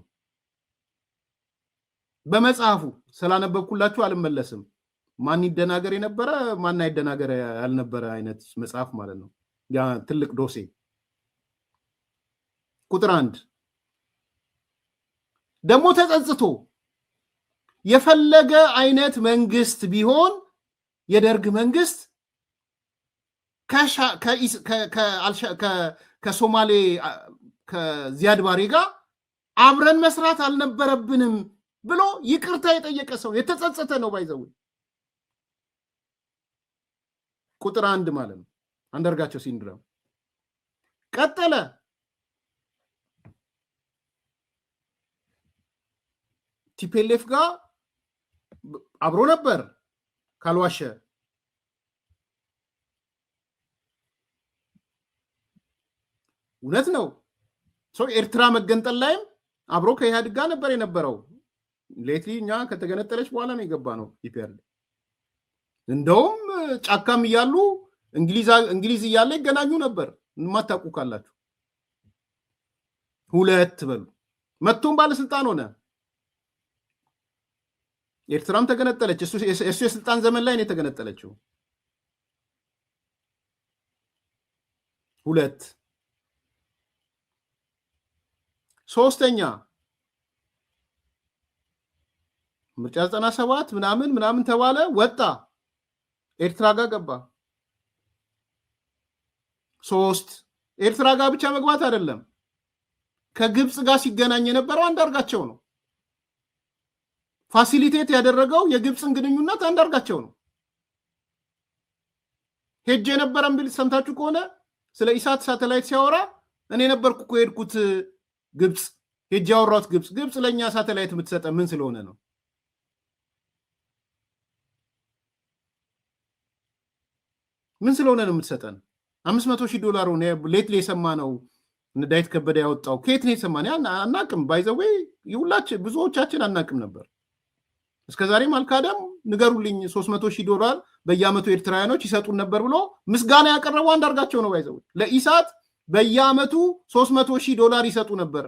በመጽሐፉ ስላነበብኩላችሁ አልመለስም። ማን ይደናገር የነበረ ማን አይደናገር ያልነበረ አይነት መጽሐፍ ማለት ነው። ያ ትልቅ ዶሴ። ቁጥር 1 ደግሞ ተጸጽቶ የፈለገ አይነት መንግስት ቢሆን የደርግ መንግስት ከሶማሌ ከዚያድ ባሬ ጋር አብረን መስራት አልነበረብንም ብሎ ይቅርታ የጠየቀ ሰው የተጸጸተ ነው። ባይዘው ቁጥር 1 ማለት ነው አንዳርጋቸው ሲንድረም። ቀጠለ። ቲፒኤልኤፍ ጋር አብሮ ነበር ካልዋሸ። እውነት ነው። ኤርትራ መገንጠል ላይም አብሮ ከኢህአዴግ ጋር ነበር የነበረው። ሌትሊ እኛ ከተገነጠለች በኋላ ነው የገባ ነው ኢፒአር። እንደውም ጫካም እያሉ እንግሊዝ እያለ ይገናኙ ነበር። የማታውቁ ካላችሁ 2 በሉ። መቶም ባለስልጣን ሆነ። ኤርትራም ተገነጠለች። እሱ የስልጣን ዘመን ላይ ነው የተገነጠለችው። 2 3ኛ ምርጫ 97 ምናምን ተባለ፣ ወጣ፣ ኤርትራ ጋር ገባ። 3 ኤርትራ ጋር ብቻ መግባት አይደለም፣ ከግብፅ ጋር ሲገናኝ የነበረው አንዳርጋቸው ነው። ፋሲሊቴት ያደረገው የግብፅን ግንኙነት አንዳርጋቸው ነው። ሄጄ የነበረን ቢል ሰምታችሁ ከሆነ ስለ ኢሳት ሳተላይት ሲያወራ እኔ ነበርኩ እኮ የሄድኩት ግብፅ፣ ሄጄ ያወራሁት ግብፅ ለእኛ ሳተላይት የምትሰጠ ምን ስለሆነ ነው? ምን ስለሆነ ነው የምትሰጠን? $500,000 ሌትሊ የሰማ ነው ዳዊት ከበደ ያወጣው። ከየት ነው የሰማን? አናቅም። ባይዘዌ ይሁላችን ብዙዎቻችን አናቅም ነበር። እስከዛሬም አልካደም። ንገሩልኝ $300,000 በየአመቱ ኤርትራውያኖች ይሰጡን ነበር ብሎ ምስጋና ያቀረበው አንዳርጋቸው ነው። ባይዘዌ ለኢሳት በየአመቱ $300,000 ይሰጡ ነበር።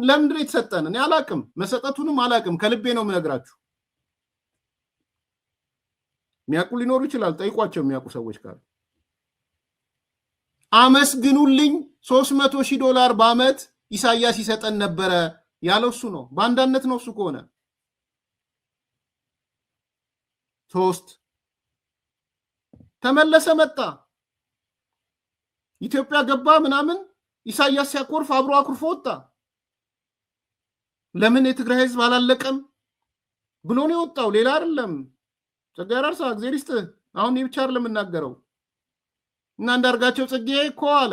ለምንድን ነው የተሰጠን? እኔ አላቅም፣ መሰጠቱንም አላቅም። ከልቤ ነው የምነግራችሁ። የሚያውቁ ሊኖሩ ይችላል። ጠይቋቸው የሚያውቁ ሰዎች ካሉ። አመስግኑልኝ። $300,000 በአመት ኢሳያስ ይሰጠን ነበረ ያለው እሱ ነው። በአንዳነት ነው እሱ ከሆነ። 3 ተመለሰ፣ መጣ፣ ኢትዮጵያ ገባ ምናምን። ኢሳያስ ሲያኮርፍ አብሮ አኩርፎ ወጣ። ለምን የትግራይ ህዝብ አላለቀም ብሎ ነው የወጣው። ሌላ አይደለም። ጸጋዬ አራርሳ እግዚአብሔር ይስጥህ። አሁን ይብቻ አይደለም የምናገረው። እና አንዳርጋቸው ጽጌ እኮ አለ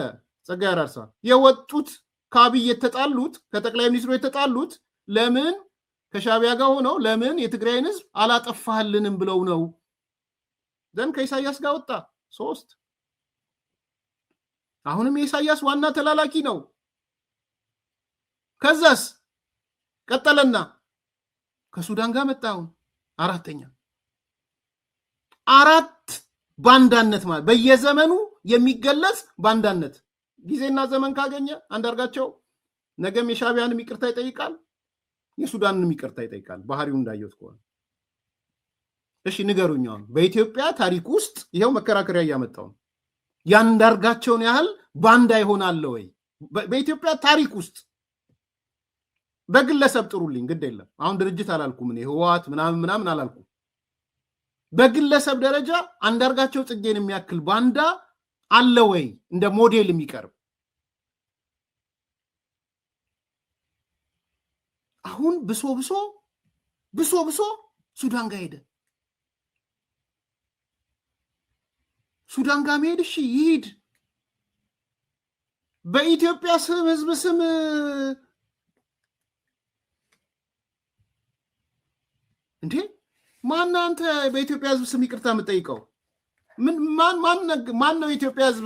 ጸጋዬ አራርሳ የወጡት ከአብይ የተጣሉት ከጠቅላይ ሚኒስትሩ የተጣሉት ለምን ከሻቢያ ጋር ሆነው ለምን የትግራይን ህዝብ አላጠፋህልንም ብለው ነው። ዘን ከኢሳያስ ጋር ወጣ 3 አሁንም የኢሳያስ ዋና ተላላኪ ነው። ከዛስ ቀጠለና ከሱዳን ጋር መጣው 4ኛ 4 ባንዳነት ማለት በየዘመኑ የሚገለጽ ባንዳነት ጊዜና ዘመን ካገኘ አንዳርጋቸው ነገም የሻቢያንም ይቅርታ ይጠይቃል፣ የሱዳንንም ይቅርታ ይጠይቃል ባህሪው እንዳየው ከሆነ። እሺ ንገሩኝ፣ በኢትዮጵያ ታሪክ ውስጥ ይሄው መከራከሪያ እያመጣው ነው። ያንዳርጋቸውን ያህል ባንዳ ይሆናል ወይ በኢትዮጵያ ታሪክ ውስጥ? በግለሰብ ጥሩልኝ፣ ግድ የለም አሁን ድርጅት አላልኩም እኔ ህወሓት ምናምን አላልኩም። በግለሰብ ደረጃ አንዳርጋቸው ጽጌን የሚያክል ባንዳ አለ ወይ እንደ ሞዴል የሚቀርብ? አሁን ብሶ ሱዳን ጋር ሄደ። ሱዳን ጋር መሄድ እሺ ይሄድ። በኢትዮጵያ ስም ህዝብ ስም እንዴ ማን አንተ በኢትዮጵያ ህዝብ ስም ይቅርታ የምጠይቀው? ማን ነው የኢትዮጵያ ህዝብ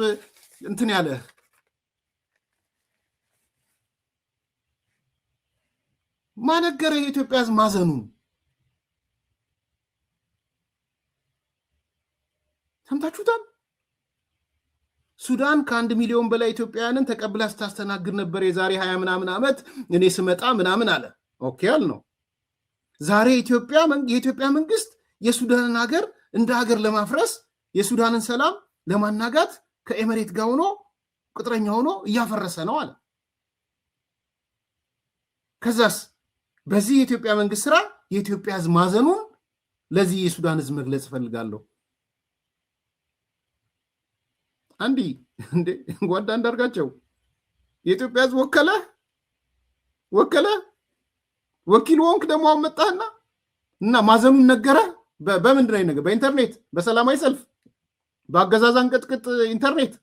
እንትን ያለ? ማነገረ የኢትዮጵያ ህዝብ ማዘኑን ሰምታችሁታል? ሱዳን ከ1 ሚሊዮን በላይ ኢትዮጵያውያንን ተቀብላ ስታስተናግድ ነበር የዛሬ 20 ምናምን ዓመት እኔ ስመጣ ምናምን አለ። ኦኬ አል ነው። ዛሬ የኢትዮጵያ መንግስት የሱዳንን ሀገር እንደ ሀገር ለማፍረስ የሱዳንን ሰላም ለማናጋት ከኤምሬት ጋር ሆኖ ቅጥረኛ ሆኖ እያፈረሰ ነው አለ። ከዛስ በዚህ የኢትዮጵያ መንግስት ስራ የኢትዮጵያ ህዝብ ማዘኑን ለዚህ የሱዳን ህዝብ መግለጽ ፈልጋለሁ። አንዲ እንዴ ጓዳ አንዳርጋቸው የኢትዮጵያ ህዝብ ወከለ ወኪል ወንክ ደግሞ አመጣህና እና ማዘኑን ነገረ። በምንድን ላይ ነገር በኢንተርኔት በሰላማዊ ሰልፍ በአገዛዝ አንቀጥቅጥ ኢንተርኔት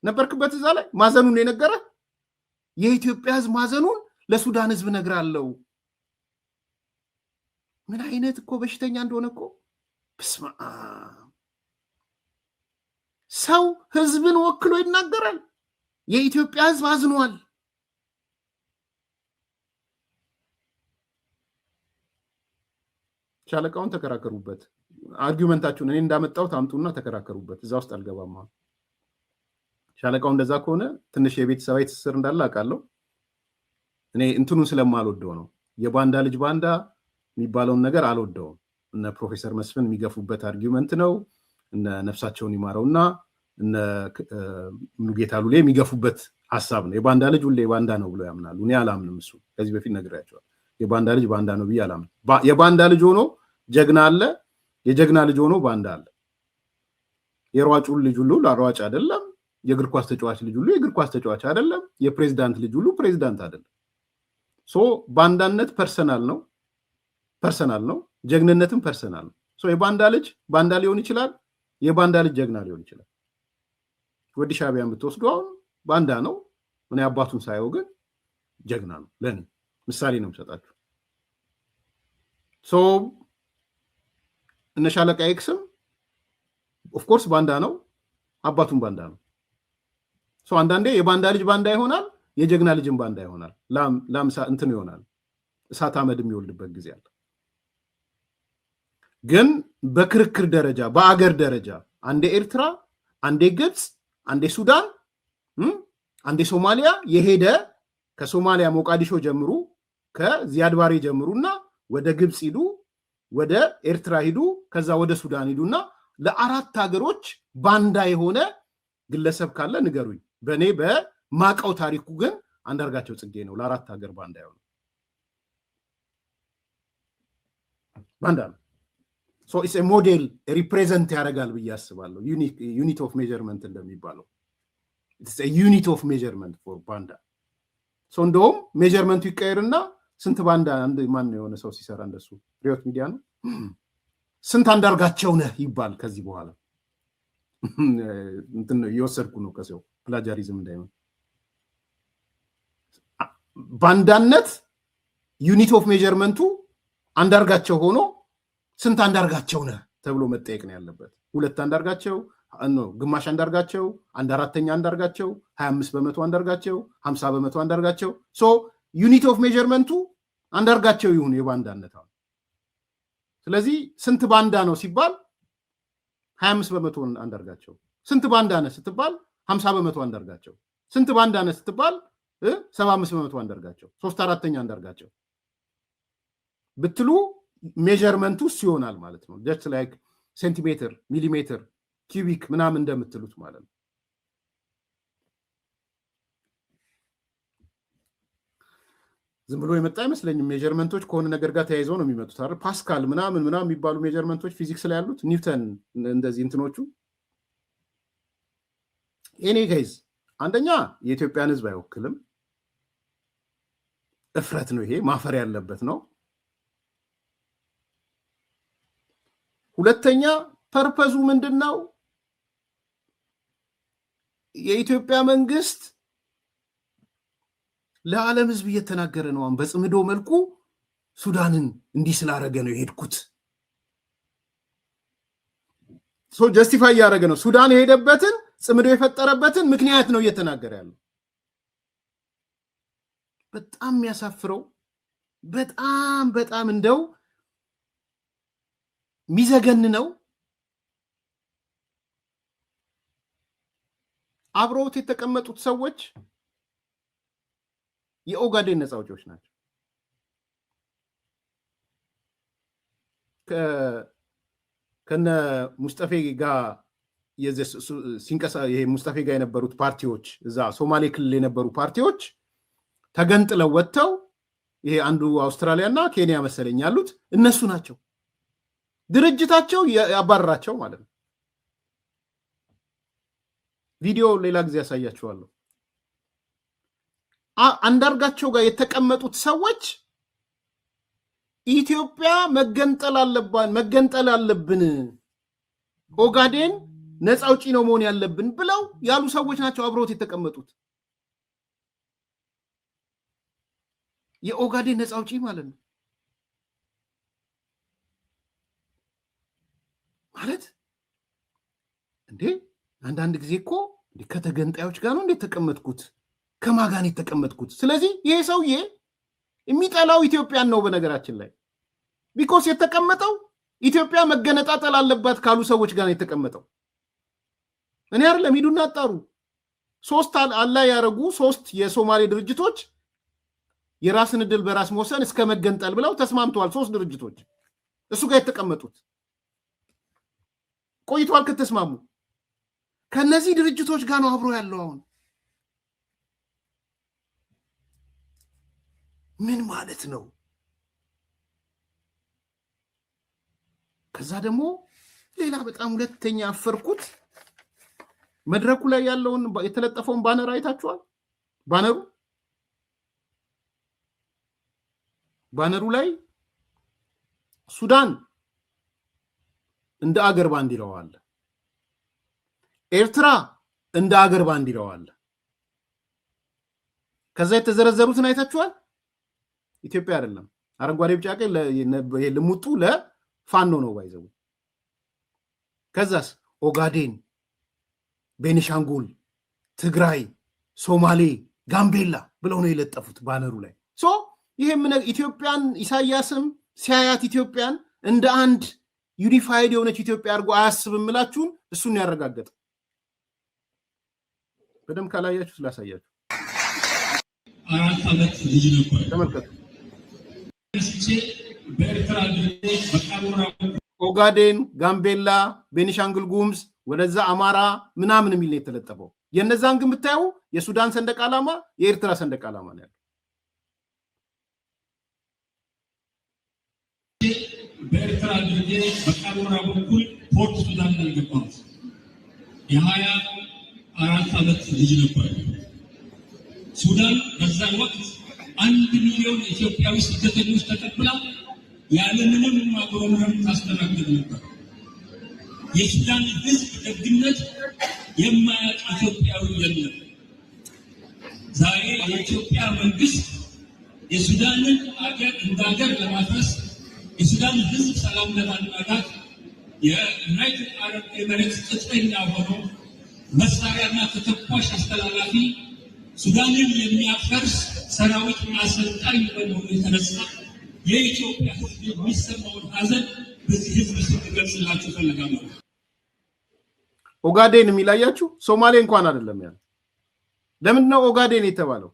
ነበርክበት። እዛ ላይ ማዘኑን የነገረ የኢትዮጵያ ህዝብ ማዘኑን ለሱዳን ህዝብ ነግራለው። ምን አይነት እኮ በሽተኛ እንደሆነ እኮ በስመ አብ። ሰው ህዝብን ወክሎ ይናገራል። የኢትዮጵያ ህዝብ አዝኗል። ሻለቃውን ተከራከሩበት። አርጊውመንታችሁን እኔ እንዳመጣሁት አምጡና ተከራከሩበት። እዛ ውስጥ አልገባም። ሻለቃው እንደዛ ከሆነ ትንሽ የቤተሰባዊ ትስስር እንዳለ አውቃለሁ። እኔ እንትኑን ስለማልወደው ነው። የባንዳ ልጅ ባንዳ የሚባለውን ነገር አልወደውም። እነ ፕሮፌሰር መስፍን የሚገፉበት አርጊውመንት ነው። እነ ነፍሳቸውን ይማረውና እነ ሙሉጌታ ሉሌ የሚገፉበት ሀሳብ ነው። የባንዳ ልጅ ሁሌ ባንዳ ነው ብሎ ያምናሉ። እኔ አላምንም። እሱ ከዚህ በፊት ነግሬያቸዋለሁ። የባንዳ ልጅ ባንዳ ነው ብዬ አላምንም። የባንዳ ልጅ ሆኖ ጀግና አለ፣ የጀግና ልጅ ሆኖ ባንዳ አለ። የሯጩ ልጅ ሁሉ ሯጭ አይደለም። የእግር ኳስ ተጫዋች ልጅ ሁሉ የእግር ኳስ ተጫዋች አይደለም። የፕሬዝዳንት ልጅ ሁሉ ፕሬዝዳንት አይደለም። ባንዳነት ፐርሰናል ነው። ጀግንነትም ፐርሰናል ነው። የባንዳ ልጅ ባንዳ ሊሆን ይችላል። የባንዳ ልጅ ጀግና ሊሆን ይችላል። ወዲ ሻቢያን ብትወስዱ አሁን ባንዳ ነው። እኔ አባቱን ሳየው ግን ጀግና ነው። ለኔ ምሳሌ ነው የምሰጣችሁ። እነ ሻለቃ ኤክስም ኦፍኮርስ ባንዳ ነው፣ አባቱን ባንዳ ነው። አንዳንዴ የባንዳ ልጅ ባንዳ ይሆናል፣ የጀግና ልጅም ባንዳ ይሆናል። ላምሳ እንትን ይሆናል፣ እሳት አመድ የሚወልድበት ጊዜ አለ። ግን በክርክር ደረጃ በአገር ደረጃ አንዴ ኤርትራ፣ አንዴ ግብፅ፣ አንዴ ሱዳን፣ አንዴ ሶማሊያ የሄደ ከሶማሊያ ሞቃዲሾ ጀምሩ፣ ከዚያድ ባሬ ጀምሩና ወደ ግብፅ ሂዱ፣ ወደ ኤርትራ ሂዱ፣ ከዛ ወደ ሱዳን ሂዱና ለአራት ሀገሮች ባንዳ የሆነ ግለሰብ ካለ ንገሩኝ። በእኔ በማቀው ታሪኩ ግን አንዳርጋቸው ጽጌ ነው ለአራት ሀገር ባንዳ የሆነ ባንዳ ነው። ኢትስ ኤ ሞዴል ሪፕሬዘንት ያደርጋል ብዬ አስባለሁ። ዩኒት ኦፍ ሜጀርመንት እንደሚባለው ኢትስ ኤ ዩኒት ኦፍ ሜጀርመንት ፎር ባንዳ። እንደውም ሜጀርመንቱ ይቀየርና ስንት ባንዳ ማን የሆነ ሰው ሲሰራ እንደሱ ሪዮት ሚዲያ ነው ስንት አንዳርጋቸው ነህ ይባል ከዚህ በኋላ። እንትን እየወሰድኩ ነው ከሰው ፕላጃሪዝም እንዳይሆን። ባንዳነት ዩኒት ኦፍ ሜጀርመንቱ አንዳርጋቸው ሆኖ ስንት አንዳርጋቸው ነህ ተብሎ መጠየቅ ነው ያለበት። 2 አንዳርጋቸው ግማሽ አንዳርጋቸው፣ 1/4 አንዳርጋቸው፣ 25% አንዳርጋቸው፣ 50% አንዳርጋቸው። ሶ ዩኒት ኦፍ ሜጀርመንቱ አንዳርጋቸው ይሁን የባንዳነት። ስለዚህ ስንት ባንዳ ነው ሲባል 25% አንዳርጋቸው፣ ስንት ባንዳ ነህ ስትባል 50% አንዳርጋቸው፣ ስንት ባንዳ ነህ ስትባል 75% አንዳርጋቸው፣ 3/4 አንዳርጋቸው ብትሉ ሜጀርመንቱ ይሆናል ማለት ነው። ጀስት ላይክ ሴንቲሜትር፣ ሚሊሜትር፣ ኪዩቢክ ምናምን እንደምትሉት ማለት ነው። ዝም ብሎ የመጣ አይመስለኝም። ሜጀርመንቶች ከሆነ ነገር ጋር ተያይዘው ነው የሚመጡት አይደል? ፓስካል ምናምን የሚባሉ ሜጀርመንቶች ፊዚክስ ላይ ያሉት፣ ኒውተን፣ እንደዚህ እንትኖቹ። ኤኒ ኬዝ አንደኛ የኢትዮጵያን ሕዝብ አይወክልም። እፍረት ነው ይሄ፣ ማፈር ያለበት ነው። ሁለተኛ ፐርፐዙ ምንድነው? የኢትዮጵያ መንግስት ለዓለም ህዝብ እየተናገረ ነው። በጽምዶ መልኩ ሱዳንን እንዲህ ስላደረገ ነው የሄድኩት። ጀስቲፋይ እያደረገ ነው። ሱዳን የሄደበትን ጽምዶ የፈጠረበትን ምክንያት ነው እየተናገረ ያለው። በጣም የሚያሳፍረው በጣም እንደው ሚዘገን ነው። አብረውት የተቀመጡት ሰዎች የኦጋዴን ነፃ አውጪዎች ናቸው። ከነ ሙስጠፌ ጋር ይሄ ሙስጠፌ ጋር የነበሩት ፓርቲዎች እዛ ሶማሌ ክልል የነበሩ ፓርቲዎች ተገንጥለው ወጥተው ይሄ አንዱ አውስትራሊያና ኬንያ መሰለኝ ያሉት እነሱ ናቸው። ድርጅታቸው ያባረራቸው ማለት ነው። ቪዲዮ ሌላ ጊዜ ያሳያችኋለሁ። አንዳርጋቸው ጋር የተቀመጡት ሰዎች ኢትዮጵያ መገንጠል አለብን፣ ኦጋዴን ነፃ አውጪ ነው መሆን ያለብን ብለው ያሉ ሰዎች ናቸው አብረውት የተቀመጡት። የኦጋዴን ነፃ አውጪ ማለት ነው። ማለት እንዴ አንዳንድ ጊዜ እኮ ከተገንጣዮች ጋር ነው እንዴት ተቀመጥኩት? ከማጋን የተቀመጥኩት? ስለዚህ ይሄ ሰውዬ የሚጠላው ኢትዮጵያን ነው በነገራችን ላይ። ቢኮስ የተቀመጠው ኢትዮጵያ መገነጣጠል አለባት ካሉ ሰዎች ጋር ነው የተቀመጠው። እኔ አይደለም ሂዱና አጣሩ። 3 አላ ያረጉ 3 የሶማሌ ድርጅቶች የራስን ዕድል በራስ መወሰን እስከ መገንጠል ብለው ተስማምተዋል። 3 ድርጅቶች እሱ ጋር የተቀመጡት ቆይቷል ከተስማሙ። ከነዚህ ድርጅቶች ጋር ነው አብሮ ያለው። አሁን ምን ማለት ነው? ከዛ ደግሞ ሌላ በጣም ሁለተኛ አፈርኩት። መድረኩ ላይ ያለውን የተለጠፈውን ባነር አይታችኋል? ባነሩ ላይ ሱዳን እንደ አገር ባንዲራው አለ፣ ኤርትራ እንደ አገር ባንዲራው አለ። ከዛ የተዘረዘሩትን አይታችኋል? ኢትዮጵያ አይደለም። አረንጓዴ ቢጫ ቀይ ልሙጡ ለፋኖ ነው ባይዘው። ከዛስ ኦጋዴን፣ ቤኒሻንጉል፣ ትግራይ፣ ሶማሌ፣ ጋምቤላ ብለው ነው የለጠፉት ባነሩ ላይ። ይሄም ኢትዮጵያን ኢሳያስም ሲያያት ኢትዮጵያን እንደ አንድ ዩኒፋይድ የሆነች ኢትዮጵያ አድርጎ አያስብም እላችሁን። እሱን ያረጋገጠ በደም ካላያችሁ ስላሳያችሁ 4 ዓመት ልጅ ነበር። ተመልከቱ። በኤርትራ ኦጋዴን፣ ጋምቤላ፣ ቤኒሻንጉል ጉሙዝ ወደዛ አማራ ምናምን የሚል ነው የተለጠፈው። የነዛን ግን ብታዩ የሱዳን ሰንደቅ ዓላማ የኤርትራ ሰንደቅ ዓላማ ነው ያለው። በኤርትራ አድርጌ በቃሉራ በኩል ፖርት ሱዳን ነው የገባሁት። የ24 ዓመት ልጅ ነበር። ሱዳን በዛ ወቅት 1 ሚሊዮን ኢትዮጵያዊ ስደተኞች ተቀብላ ያለምንም ማጉረምረም ታስተናግድ ነበር። የሱዳን ህዝብ ደግነት የማያውቅ ኢትዮጵያዊ የለም። ዛሬ የኢትዮጵያ መንግስት የሱዳንን አገር እንደ ሀገር ለማፍረስ የሱዳን ህዝብ ሰላም ለማናጋት የዩናይትድ አረብ ኤሚሬትስ ቅጥረኛ ሆኖ መሳሪያና ተተኳሽ አስተላላፊ ሱዳንን የሚያፈርስ ሰራዊት አሰልጣኝ በመሆኑ የተነሳ የኢትዮጵያ ህዝብ የሚሰማውን ሀዘን በዚህ ህዝብ ስም ልገልጽላችሁ እፈልጋለሁ። ኦጋዴን የሚላያችሁ ሶማሌ እንኳን አይደለም ያለው። ለምንድን ነው ኦጋዴን የተባለው?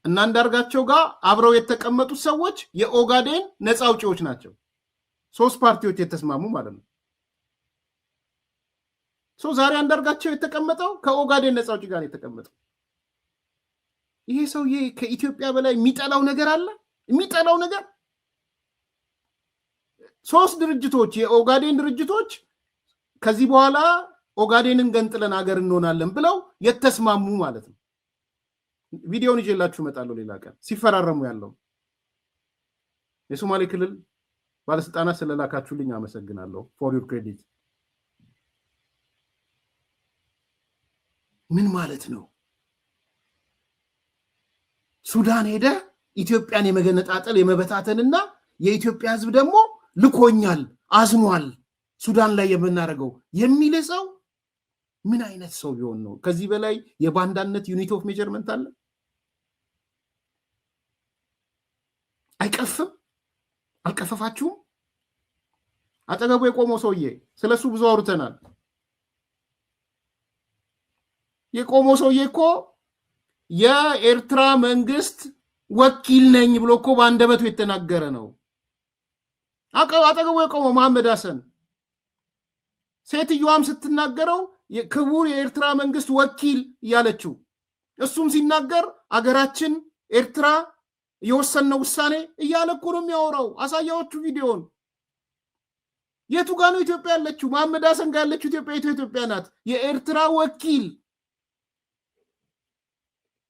እና አንዳርጋቸው ጋር አብረው የተቀመጡት ሰዎች የኦጋዴን ነፃ አውጪዎች ናቸው። 3 ፓርቲዎች የተስማሙ ማለት ነው። ዛሬ አንዳርጋቸው የተቀመጠው ከኦጋዴን ነፃ አውጪ ጋር የተቀመጠው። ይሄ ሰውዬ ከኢትዮጵያ በላይ የሚጠላው ነገር አለ? የሚጠላው ነገር 3 ድርጅቶች የኦጋዴን ድርጅቶች ከዚህ በኋላ ኦጋዴንን ገንጥለን ሀገር እንሆናለን ብለው የተስማሙ ማለት ነው። ቪዲዮውን ይዤላችሁ እመጣለሁ ሌላ ቀን ሲፈራረሙ ያለው። የሶማሌ ክልል ባለስልጣናት ስለላካችሁልኝ አመሰግናለሁ። ፎር ዩር ክሬዲት። ምን ማለት ነው? ሱዳን ሄደ ኢትዮጵያን የመገነጣጠል የመበታተንና የኢትዮጵያ ህዝብ ደግሞ ልኮኛል፣ አዝኗል ሱዳን ላይ የምናደርገው የሚል ሰው ምን አይነት ሰው ቢሆን ነው? ከዚህ በላይ የባንዳነት ዩኒት ኦፍ ሜጀርመንት አለ? አይቀፍም? አልቀፈፋችሁም? አጠገቡ የቆመው ሰውዬ ስለሱ ብዙ አውርተናል። የቆመው ሰውዬ እኮ የኤርትራ መንግስት ወኪል ነኝ ብሎ እኮ በአንደበቱ የተናገረ ነው። አጠገቡ የቆመው መሐመድ ሐሰን ሴትዮዋም ስትናገረው ክቡር የኤርትራ መንግስት ወኪል እያለችው፣ እሱም ሲናገር አገራችን ኤርትራ የወሰነው ውሳኔ እያለ እኮ ነው የሚያወራው። አሳያዎቹ ቪዲዮን። የቱ ጋር ነው ኢትዮጵያ ያለችው? መሐመድ ሐሰን ጋር ያለችው ኢትዮጵያ ናት። የኤርትራ ወኪል።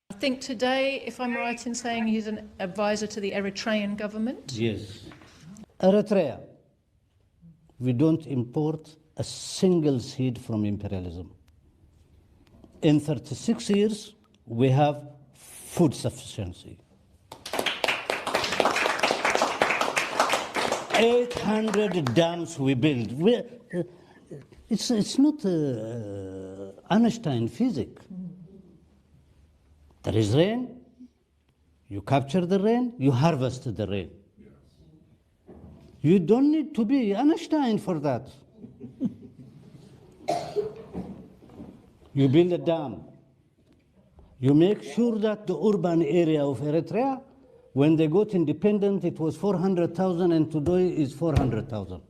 I think today, if I'm right in saying he's an advisor to the Eritrean government. Yes. Eritrea, we don't import a single seed from imperialism. In 36 years, we have food sufficiency. 800 dams we build. It's not Einstein physics. There is rain, you capture the rain, you harvest the rain. You don't need to be Einstein for that. You build a dam. You make sure that the urban area of Eritrea, when they got independent, it was 400,000 and today is 400,000.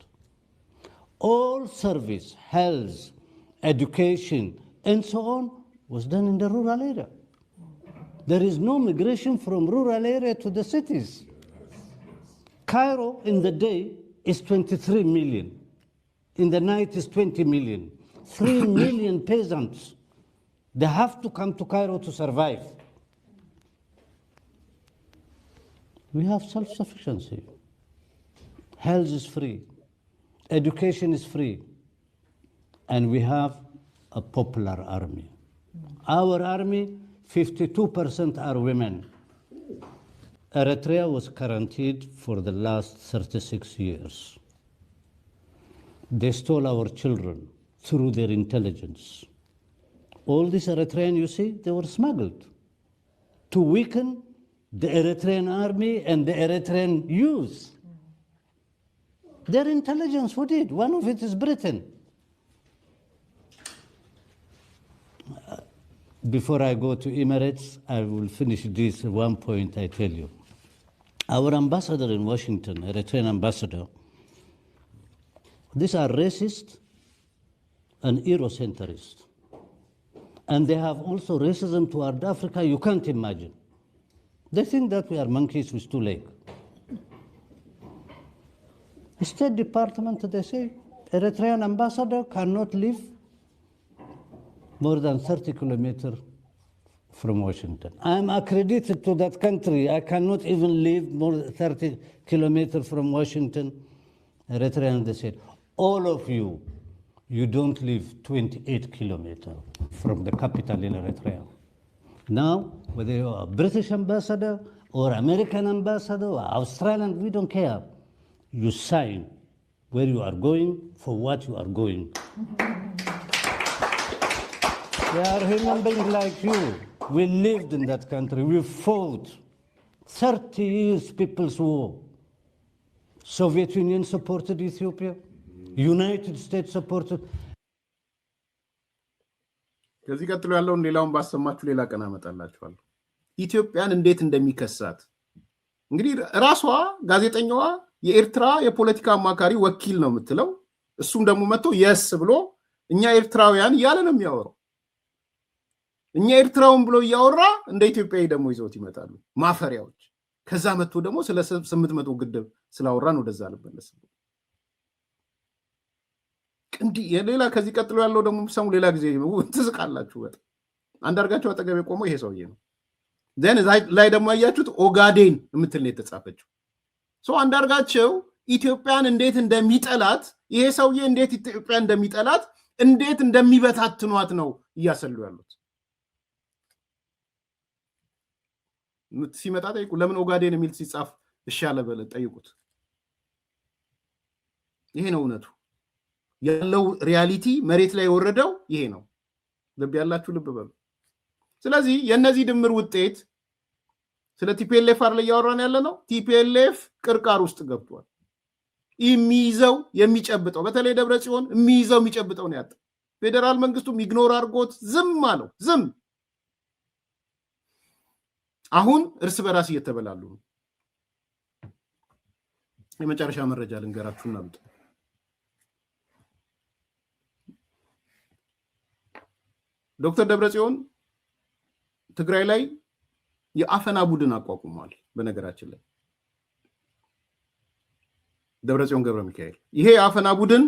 All service, health, education, and so on was done in the rural area. There is no migration from rural area to the cities. Cairo in the day is 23 million. In the night is 20 million. 3 million peasants. They have to come to Cairo to survive. We have self-sufficiency. Health is free. Education is free. And we have a popular army. Our army, 52% are women. Eritrea was guaranteed for the last 36 years. They stole our children through their intelligence. All these Eritrean, you see, they were smuggled to weaken the Eritrean army and the Eritrean youth. Their intelligence, who did? One of it is Britain. Before I go to Emirates, I will finish this one point I tell you. Our ambassador in Washington, Eritrean ambassador, these are racist and Eurocentrist. And they have also racism toward Africa you can't imagine. They think that we are monkeys with 2 legs. The State Department, they say, Eritrean ambassador cannot live more than 30 kilometers from Washington. I am accredited to that country. I cannot even live more than 30 kilometers from Washington. Eritreans, they said, all of you, you don't live 28 kilometers from the capital in Eritrea. Now, whether you're a British ambassador or American ambassador or Australian, we don't care. You sign where you are going for what you are going. They are human beings like you. We lived in that country. We fought 30 years People's War. Soviet Union supported Ethiopia. United States supported. ከዚህ ቀጥሎ ያለውን ሌላውን ባሰማችሁ ሌላ ቀን አመጣላችኋለሁ። ኢትዮጵያን እንዴት እንደሚከሳት እንግዲህ ራሷ ጋዜጠኛዋ የኤርትራ የፖለቲካ አማካሪ ወኪል ነው የምትለው። እሱም ደግሞ መጥቶ የስ ብሎ እኛ ኤርትራውያን እያለ ነው የሚያወራው። እኛ ኤርትራውን ብሎ እያወራ እንደ ኢትዮጵያዊ ደግሞ ይዘውት ይመጣሉ ማፈሪያዎች። ከዛ መጥቶ ደግሞ ስለ 800 ግድብ ስላወራን ወደዛ ልበለስ እንዲ የሌላ ከዚህ ቀጥሎ ያለው ደግሞ ሰሙ ሌላ ጊዜ ትስቃላችሁ። በጣም አንዳርጋቸው አጠገብ የቆመው ይሄ ሰውዬ ነው። ዘን ላይ ደግሞ አያችሁት ኦጋዴን የምትል ነው የተጻፈችው። አንዳርጋቸው ኢትዮጵያን እንዴት እንደሚጠላት ይሄ ሰውዬ እንዴት ኢትዮጵያን እንደሚጠላት እንዴት እንደሚበታትኗት ነው እያሰሉ ያሉት። ሲመጣ ጠይቁ፣ ለምን ኦጋዴን የሚል ሲጻፍ እሺ አለ በለ ጠይቁት። ይሄ ነው እውነቱ ያለው ሪያሊቲ መሬት ላይ የወረደው ይሄ ነው። ልብ ያላችሁ ልብ በሉ። ስለዚህ የነዚህ ድምር ውጤት ስለ ቲፒኤልኤፍ አር ላይ ያወራን ያለ ነው። ቲፒኤልኤፍ ቅርቃር ውስጥ ገብቷል። የሚይዘው የሚጨብጠው በተለይ ደብረጽዮን የሚይዘው የሚጨብጠው ነው ያጣው። ፌደራል መንግስቱም ኢግኖር አድርጎት ዝም አለው። ዝም አሁን እርስ በራስ እየተበላሉ ነው። የመጨረሻ መረጃ ልንገራችሁና ልምጣ። ዶክተር ደብረጽዮን ትግራይ ላይ የአፈና ቡድን አቋቁሟል። በነገራችን ላይ ደብረጽዮን ገብረ ሚካኤል ይሄ የአፈና ቡድን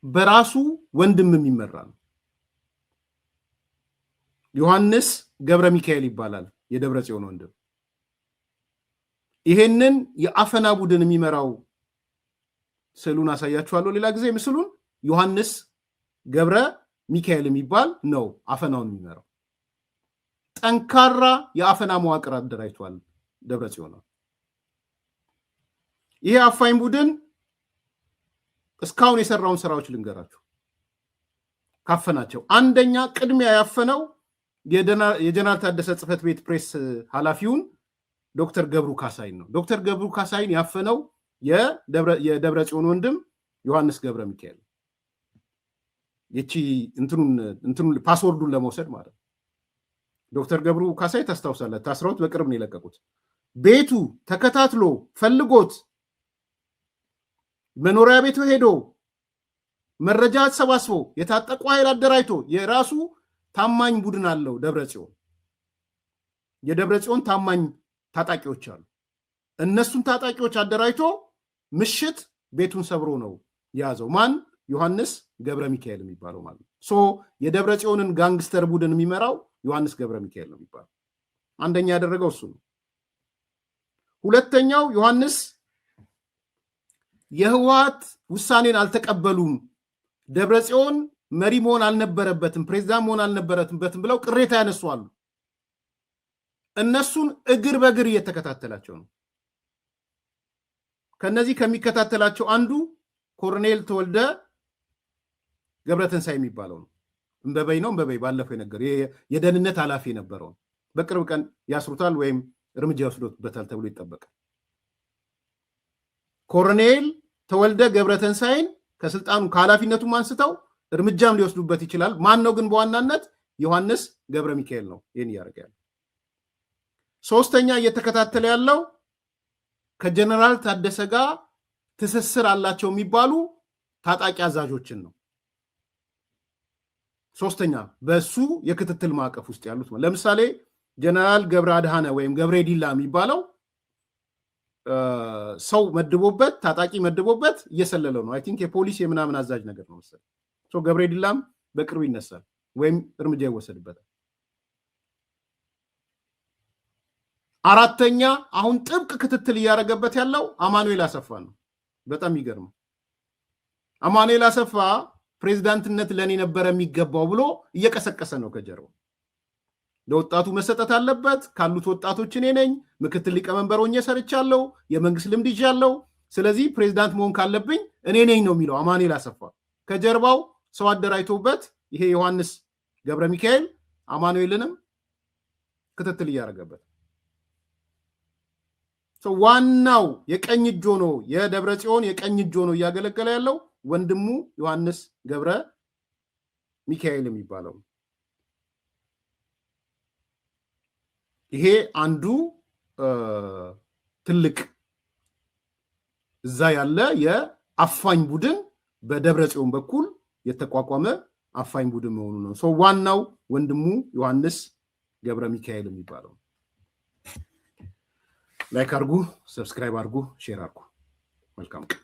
በራሱ ወንድም የሚመራ ነው። ዮሐንስ ገብረ ሚካኤል ይባላል የደብረጽዮን ወንድም። ይሄንን የአፈና ቡድን የሚመራው ስዕሉን አሳያችኋለሁ ሌላ ጊዜ ምስሉን። ዮሐንስ ገብረ ሚካኤል የሚባል ነው አፈናውን የሚመራው። ጠንካራ የአፈና መዋቅር አደራጅቷል ደብረጽዮን። ይሄ አፋኝ ቡድን እስካሁን የሰራውን ስራዎች ልንገራችሁ። ካፈናቸው አንደኛ ቅድሚያ ያፈነው የጀነራል ታደሰ ጽህፈት ቤት ፕሬስ ኃላፊውን ዶክተር ገብሩ ካሳይን ነው። ዶክተር ገብሩ ካሳይን ያፈነው የደብረጽዮን ወንድም ዮሐንስ ገብረ ሚካኤል ይቺ እንትኑን ፓስወርዱን ለመውሰድ ማለት ነው። ዶክተር ገብሩ ካሳይ ታስታውሳለህ፣ ታስረውት በቅርብ ነው የለቀቁት። ቤቱ ተከታትሎ ፈልጎት መኖሪያ ቤቱ ሄዶ መረጃ ተሰባስቦ የታጠቁ ኃይል አደራጅቶ የራሱ ታማኝ ቡድን አለው ደብረጽዮን። የደብረጽዮን ታማኝ ታጣቂዎች አሉ። እነሱን ታጣቂዎች አደራጅቶ ምሽት ቤቱን ሰብሮ ነው ያዘው። ማን? ዮሐንስ ገብረ ሚካኤል የሚባለው ማለት ነው። የደብረጽዮንን ጋንግስተር ቡድን የሚመራው ዮሐንስ ገብረ ሚካኤል ነው የሚባለው። አንደኛ ያደረገው እሱ ነው። ሁለተኛው ዮሐንስ የህወሓት ውሳኔን አልተቀበሉም፣ ደብረጽዮን መሪ መሆን አልነበረበትም፣ ፕሬዝዳንት መሆን አልነበረበትም ብለው ቅሬታ ያነሷሉ። እነሱን እግር በእግር እየተከታተላቸው ነው። ከነዚህ ከሚከታተላቸው አንዱ ኮሎኔል ተወልደ ገብረተንሳይ የሚባለው ነው። እንበበይ ባለፈው ነገር የደህንነት ኃላፊ የነበረው በቅርብ ቀን ያስሩታል ወይም እርምጃ ይወስዱበታል ተብሎ ይጠበቃል። ኮሎኔል ተወልደ ገብረተንሳይን ከስልጣኑ ከኃላፊነቱም አንስተው እርምጃም ሊወስዱበት ይችላል። ማን ነው ግን በዋናነት? ዮሐንስ ገብረ ሚካኤል ነው ይህን እያደረገ ያለው። ሶስተኛ እየተከታተለ ያለው ከጀነራል ታደሰ ጋር ትስስር አላቸው የሚባሉ ታጣቂ አዛዦችን ነው። ሶስተኛ በሱ የክትትል ማዕቀፍ ውስጥ ያሉት ነው። ለምሳሌ ጀነራል ገብረ አድሃነ ወይም ገብረ ዲላ የሚባለው ሰው መድቦበት ታጣቂ መድቦበት እየሰለለው ነው። አይ ቲንክ የፖሊስ የምናምን አዛዥ ነገር ነው መሰለኝ። ገብረ ዲላም በቅርቡ ይነሳል ወይም እርምጃ ይወሰድበታል። አራተኛ አሁን ጥብቅ ክትትል እያደረገበት ያለው አማኑኤል አሰፋ ነው። በጣም ይገርም። አማኑኤል አሰፋ ፕሬዝዳንትነት ለኔ ነበር የሚገባው ብሎ እየቀሰቀሰ ነው ከጀርባው። ለወጣቱ መሰጠት አለበት፣ ካሉት ወጣቶች እኔ ነኝ፣ ምክትል ሊቀመንበር ሆኜ ሰርቻለሁ፣ የመንግስት ልምድ ይዣለሁ፣ ስለዚህ ፕሬዝዳንት መሆን ካለብኝ እኔ ነኝ ነው የሚለው አማኑኤል አሰፋ። ከጀርባው ሰው አደራጅቶበት ይሄ ዮሐንስ ገብረ ሚካኤል አማኑኤልንም ክትትል እያደረገበት ዋናው የቀኝ እጅ ሆኖ የደብረ ጽዮን የቀኝ እጅ ሆኖ እያገለገለ ያለው ወንድሙ ዮሐንስ ገብረ ሚካኤል የሚባለው። ይሄ አንዱ ትልቅ እዛ ያለ የአፋኝ ቡድን በደብረ ጽዮን በኩል የተቋቋመ አፋኝ ቡድን መሆኑ ነው። ዋናው ወንድሙ ዮሐንስ ገብረ ሚካኤል የሚባለው። ላይክ አድርጉ፣ ሰብስክራይብ አድርጉ፣ ሼር አድርጉ። መልካም ቀን።